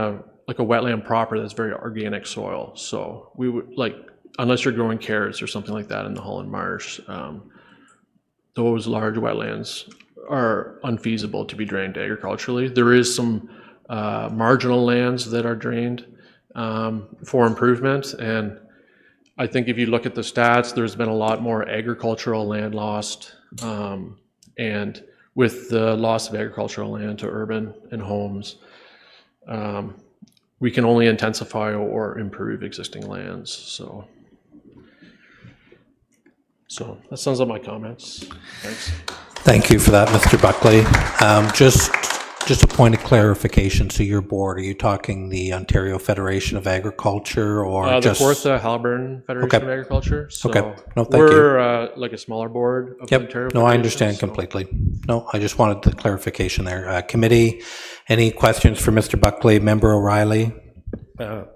like a wetland proper, that's very organic soil. So we would, like, unless you're growing carrots or something like that in the Holland Marsh, those large wetlands are unfeasible to be drained agriculturally. There is some marginal lands that are drained for improvement, and I think if you look at the stats, there's been a lot more agricultural land lost, and with the loss of agricultural land to urban and homes, we can only intensify or improve existing lands. So that sums up my comments. Thanks. Thank you for that, Mr. Buckley. Just a point of clarification. So your board, are you talking the Ontario Federation of Agriculture or just... The Kawartha Haliburton Federation of Agriculture. So okay. No, thank you. We're like a smaller board of Ontario. No, I understand completely. No, I just wanted the clarification there. Committee, any questions for Mr. Buckley? Member O'Reilly?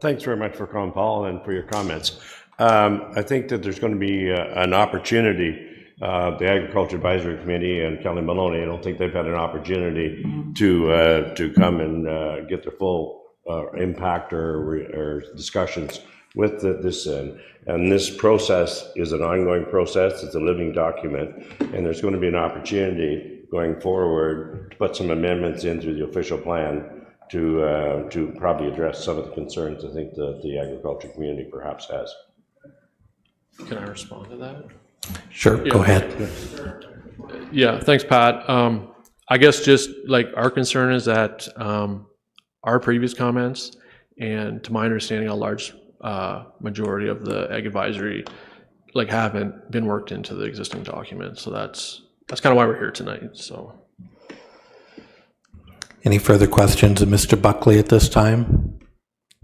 Thanks very much for calling, Paul, and for your comments. I think that there's going to be an opportunity. The Agriculture Advisory Committee and Kelly Maloney, I don't think they've had an opportunity to come and get their full impact or discussions with this. And this process is an ongoing process. It's a living document, and there's going to be an opportunity going forward to put some amendments into the official plan to probably address some of the concerns I think that the agriculture community perhaps has. Can I respond to that? Sure, go ahead. Yeah, thanks, Pat. I guess just like our concern is that our previous comments, and to my understanding, a large majority of the ag advisory like haven't been worked into the existing document. So that's kind of why we're here tonight. So, any further questions of Mr. Buckley at this time?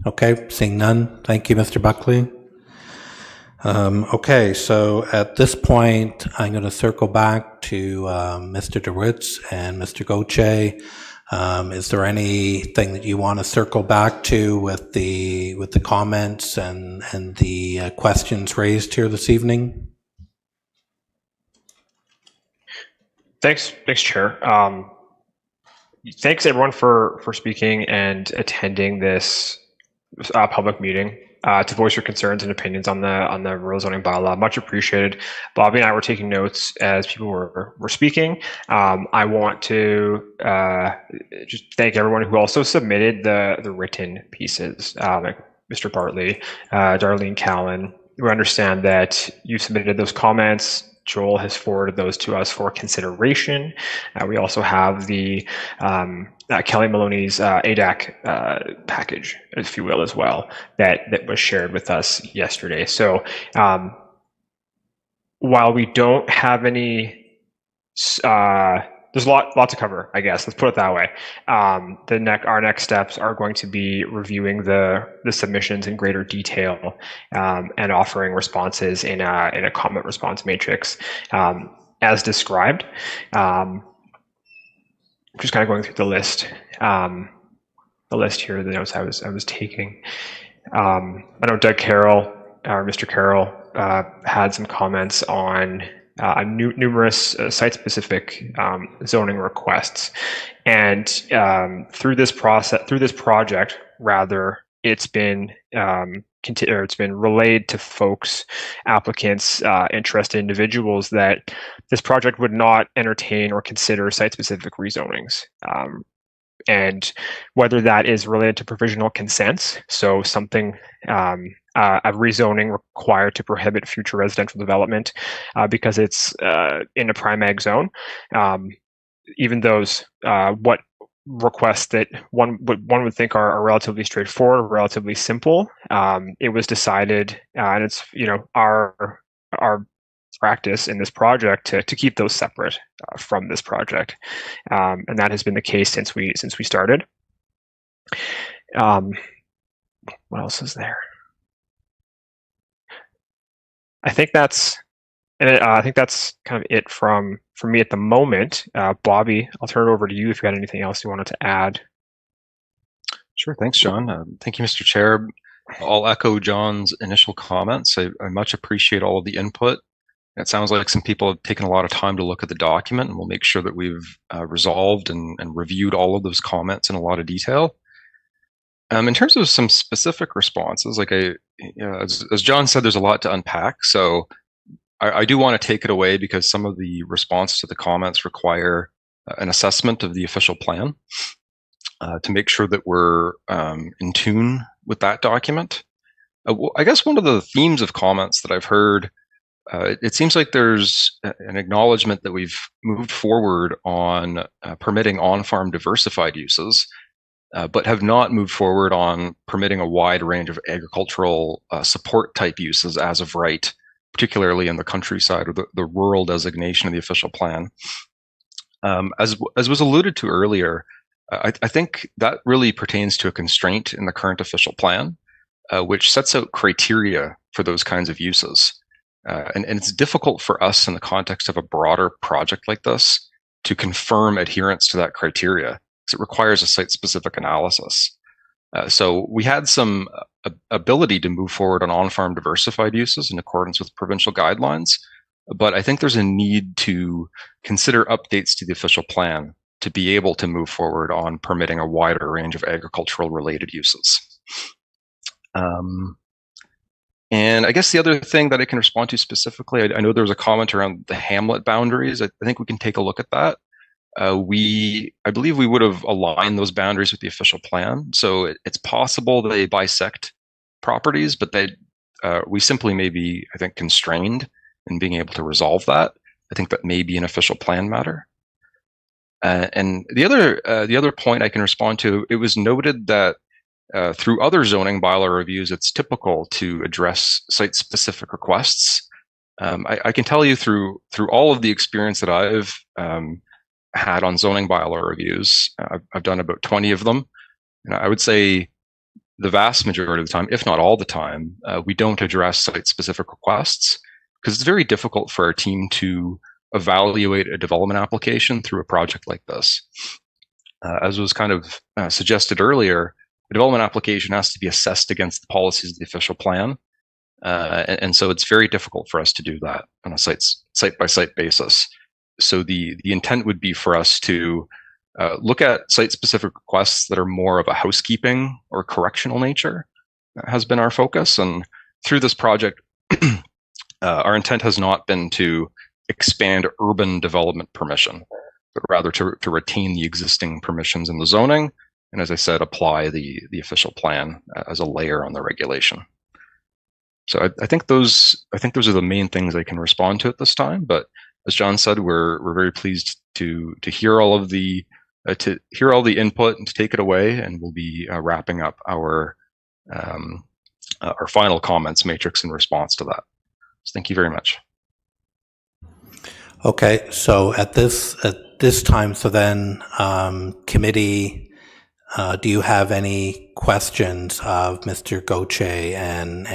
Okay, seeing none. Thank you, Mr. Buckley. Okay, so at this point, I'm going to circle back to Mr. DeWitz and Mr. Gauthier. Is there anything that you want to circle back to with the comments and the questions raised here this evening? Thanks, Chair. Thanks everyone for speaking and attending this public meeting. To voice your concerns and opinions on the rural zoning bylaw. Much appreciated. Bobby and I were taking notes as people were speaking. I want to just thank everyone who also submitted the written pieces, like Mr. Bartley, Darlene Callan. We understand that you submitted those comments. Joel has forwarded those to us for consideration. We also have the Kelly Maloney's ADAC package, if you will, as well, that was shared with us yesterday. So while we don't have any, there's a lot to cover, I guess. Let's put it that way. Our next steps are going to be reviewing the submissions in greater detail and offering responses in a comment response matrix as described. Just kind of going through the list here, the notes I was taking. I know Doug Carroll, or Mr. Carroll, had some comments on numerous site-specific zoning requests, and through this project, rather, it's been relayed to folks, applicants, interested individuals, that this project would not entertain or consider site-specific rezonings. and whether that is related to provisional consents, so something a rezoning required to prohibit future residential development because it's in a prime ag zone. Even those what requests that one would think are relatively straightforward, relatively simple. It was decided, and it's our practice in this project to keep those separate from this project, and that has been the case since we started. What else is there? I think that's kind of it from me at the moment. Bobby, I'll turn it over to you if you had anything else you wanted to add. Sure, thanks, John. Thank you, Mr. Chair. I'll echo John's initial comments. I much appreciate all of the input. It sounds like some people have taken a lot of time to look at the document, and we'll make sure that we've resolved and reviewed all of those comments in a lot of detail. In terms of some specific responses, like as John said, there's a lot to unpack. So I do want to take it away because some of the response to the comments require an assessment of the official plan to make sure that we're in tune with that document. I guess one of the themes of comments that I've heard, it seems like there's an acknowledgement that we've moved forward on permitting on-farm diversified uses, but have not moved forward on permitting a wide range of agricultural support type uses as of right, particularly in the countryside or the rural designation of the official plan. As was alluded to earlier, I think that really pertains to a constraint in the current official plan, which sets out criteria for those kinds of uses. And it's difficult for us in the context of a broader project like this to confirm adherence to that criteria, because it requires a site-specific analysis. So we had some ability to move forward on-farm diversified uses in accordance with provincial guidelines, but I think there's a need to consider updates to the official plan to be able to move forward on permitting a wider range of agricultural related uses. And I guess the other thing that I can respond to specifically, I know there was a comment around the hamlet boundaries. I think we can take a look at that. I believe we would have aligned those boundaries with the official plan. So it's possible they bisect properties, but we simply may be, I think, constrained in being able to resolve that. I think that may be an official plan matter. And the other point I can respond to, it was noted that through other zoning bylaw reviews, it's typical to address site-specific requests. I can tell you through all of the experience that I've had on zoning bylaw reviews, I've done about 20 of them, and I would say the vast majority of the time, if not all the time, we don't address site-specific requests because it's very difficult for our team to evaluate a development application through a project like this. As was kind of suggested earlier, the development application has to be assessed against the policies of the official plan. And so it's very difficult for us to do that on a site-by-site basis. So the intent would be for us to look at site-specific requests that are more of a housekeeping or correctional nature. That has been our focus. And through this project, our intent has not been to expand urban development permission, but rather to retain the existing permissions in the zoning. And as I said, apply the official plan as a layer on the regulation. So I think those are the main things I can respond to at this time. But as John said, we're very pleased to hear all of the input and to take it away, and we'll be wrapping up our final comments matrix in response to that. So thank you very much. Okay, so at this time, so then committee, do you have any questions of Mr. Gauthier and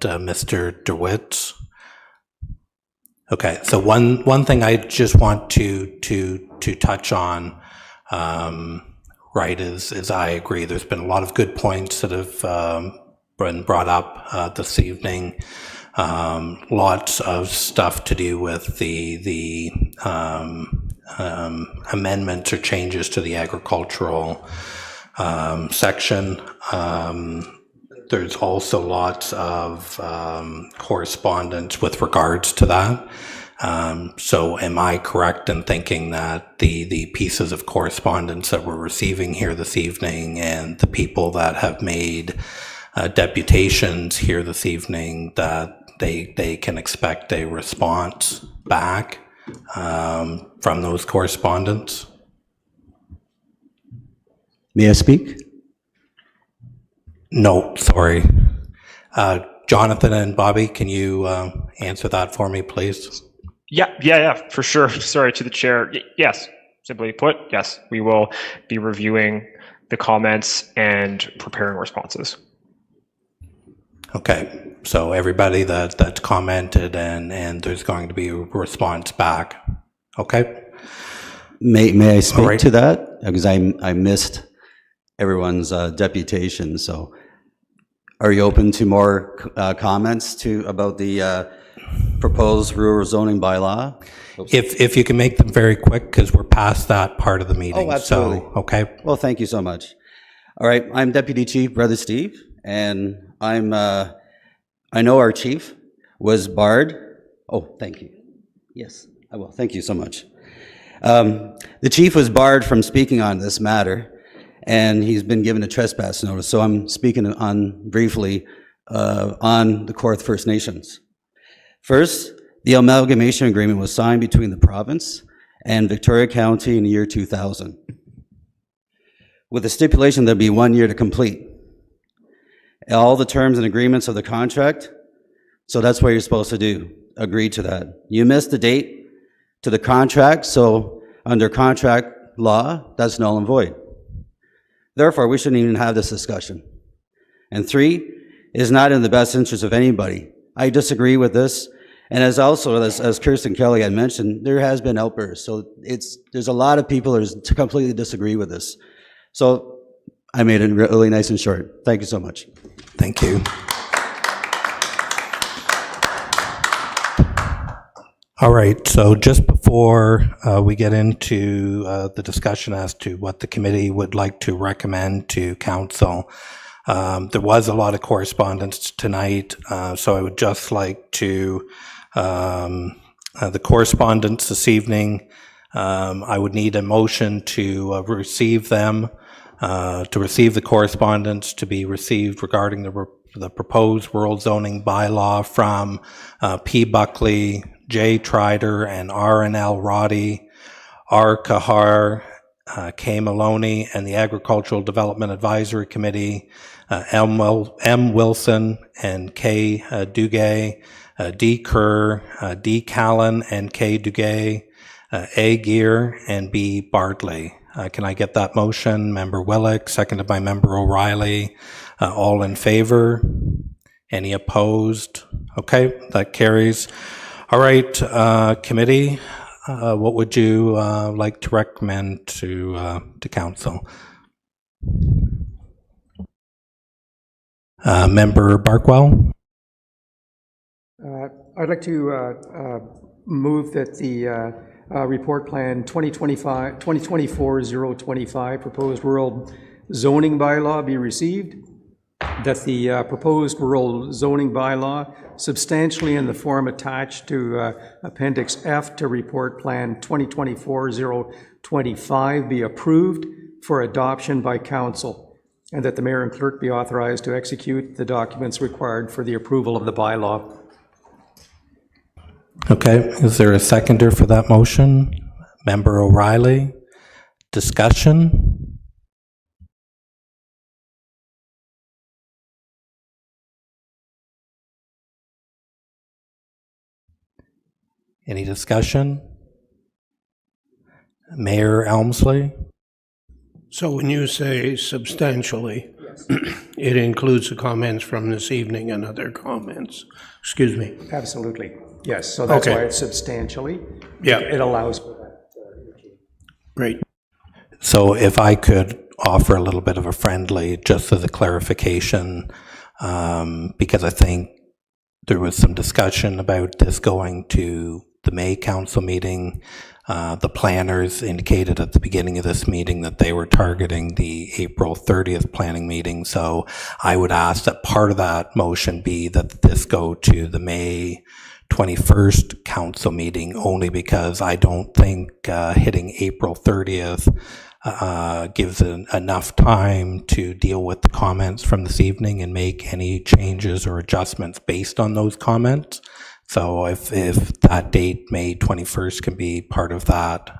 Mr. DeWitt? Okay, so one thing I just want to touch on, right, is I agree. There's been a lot of good points that have been brought up this evening. Lots of stuff to do with the amendments or changes to the agricultural section. There's also lots of correspondence with regards to that. So am I correct in thinking that the pieces of correspondence that we're receiving here this evening and the people that have made deputations here this evening, that they can expect a response back from those correspondents? May I speak? No, sorry. Jonathan and Bobby, can you answer that for me, please? Yeah, for sure. Sorry, to the chair. Yes, simply put, yes, we will be reviewing the comments and preparing responses. Okay, so everybody that's commented and there's going to be a response back. Okay. May I speak to that? Because I missed everyone's deputation. So, are you open to more comments about the proposed rural zoning bylaw? If you can make them very quick, because we're past that part of the meeting. Oh, absolutely. So, okay. Well, thank you so much. All right, I'm Deputy Chief Brother Steve, and I know our chief was barred. Oh, thank you. Yes, I will. Thank you so much. The chief was barred from speaking on this matter, and he's been given a trespass notice. So I'm speaking on briefly on the Kawartha First Nations. First, the amalgamation agreement was signed between the province and Victoria County in the year 2000, with the stipulation there'd be 1 year to complete. All the terms and agreements of the contract, so that's what you're supposed to do, agree to that. You missed the date to the contract, so under contract law, that's null and void. Therefore, we shouldn't even have this discussion. And 3, it is not in the best interest of anybody. I disagree with this. And as Kirsten Kelly had mentioned, there has been outbursts. So there's a lot of people that completely disagree with this. So I made it really nice and short. Thank you so much. Thank you. All right, so just before we get into the discussion as to what the committee would like to recommend to council, there was a lot of correspondence tonight, so I would just like to, the correspondence this evening, I would need a motion to receive them, to receive the correspondence to be received regarding the proposed rural zoning bylaw from P. Buckley, J. Trider, and R.N.L. Roddy, R. Kahar, K. Maloney, and the Agricultural Development Advisory Committee, M. Wilson, and K. Duguay, D. Kerr, D. Callan, and K. Duguay, A. Gear, and B. Bartley. Can I get that motion? Member Willick, seconded by Member O'Reilly. All in favor? Any opposed? Okay, that carries. All right, committee, what would you like to recommend to council? Member Barkwell? I'd like to move that the report plan 2024-025 proposed rural zoning bylaw be received, that the proposed rural zoning bylaw substantially in the form attached to Appendix F to report plan 2024-025 be approved for adoption by council, and that the mayor and clerk be authorized to execute the documents required for the approval of the bylaw. Okay, is there a seconder for that motion? Member O'Reilly? Discussion? Any discussion? Mayor Elmsley? So when you say substantially, it includes the comments from this evening and other comments. Excuse me. Absolutely. Yes, so that's why it's substantially. Yeah. It allows for that. Great. So if I could offer a little bit of a friendly, just as a clarification, because I think there was some discussion about this going to the May council meeting. The planners indicated at the beginning of this meeting that they were targeting the April 30th planning meeting. So I would ask that part of that motion be that this go to the May 21st council meeting, only because I don't think hitting April 30th gives enough time to deal with the comments from this evening and make any changes or adjustments based on those comments. So if that date, May 21st, can be part of that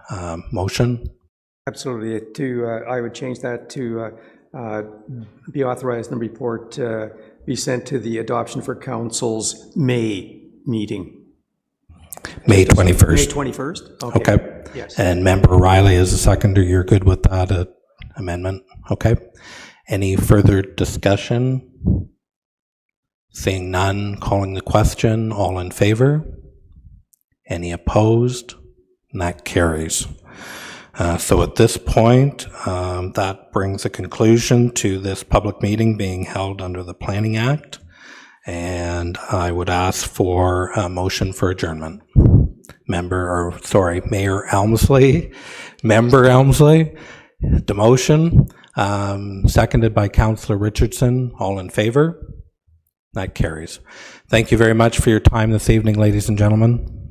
motion. Absolutely. I would change that to be authorized and the report be sent to the adoption for council's May meeting. May 21st. May 21st? Okay. Yes. And Member Riley as a seconder, you're good with that amendment? Okay. Any further discussion? Seeing none, calling the question. All in favor? Any opposed? And that carries. So at this point, that brings a conclusion to this public meeting being held under the Planning Act. And I would ask for a motion for adjournment. Mayor Elmsley, Member Elmsley, the motion, seconded by Councillor Richardson. All in favor? That carries. Thank you very much for your time this evening, ladies and gentlemen.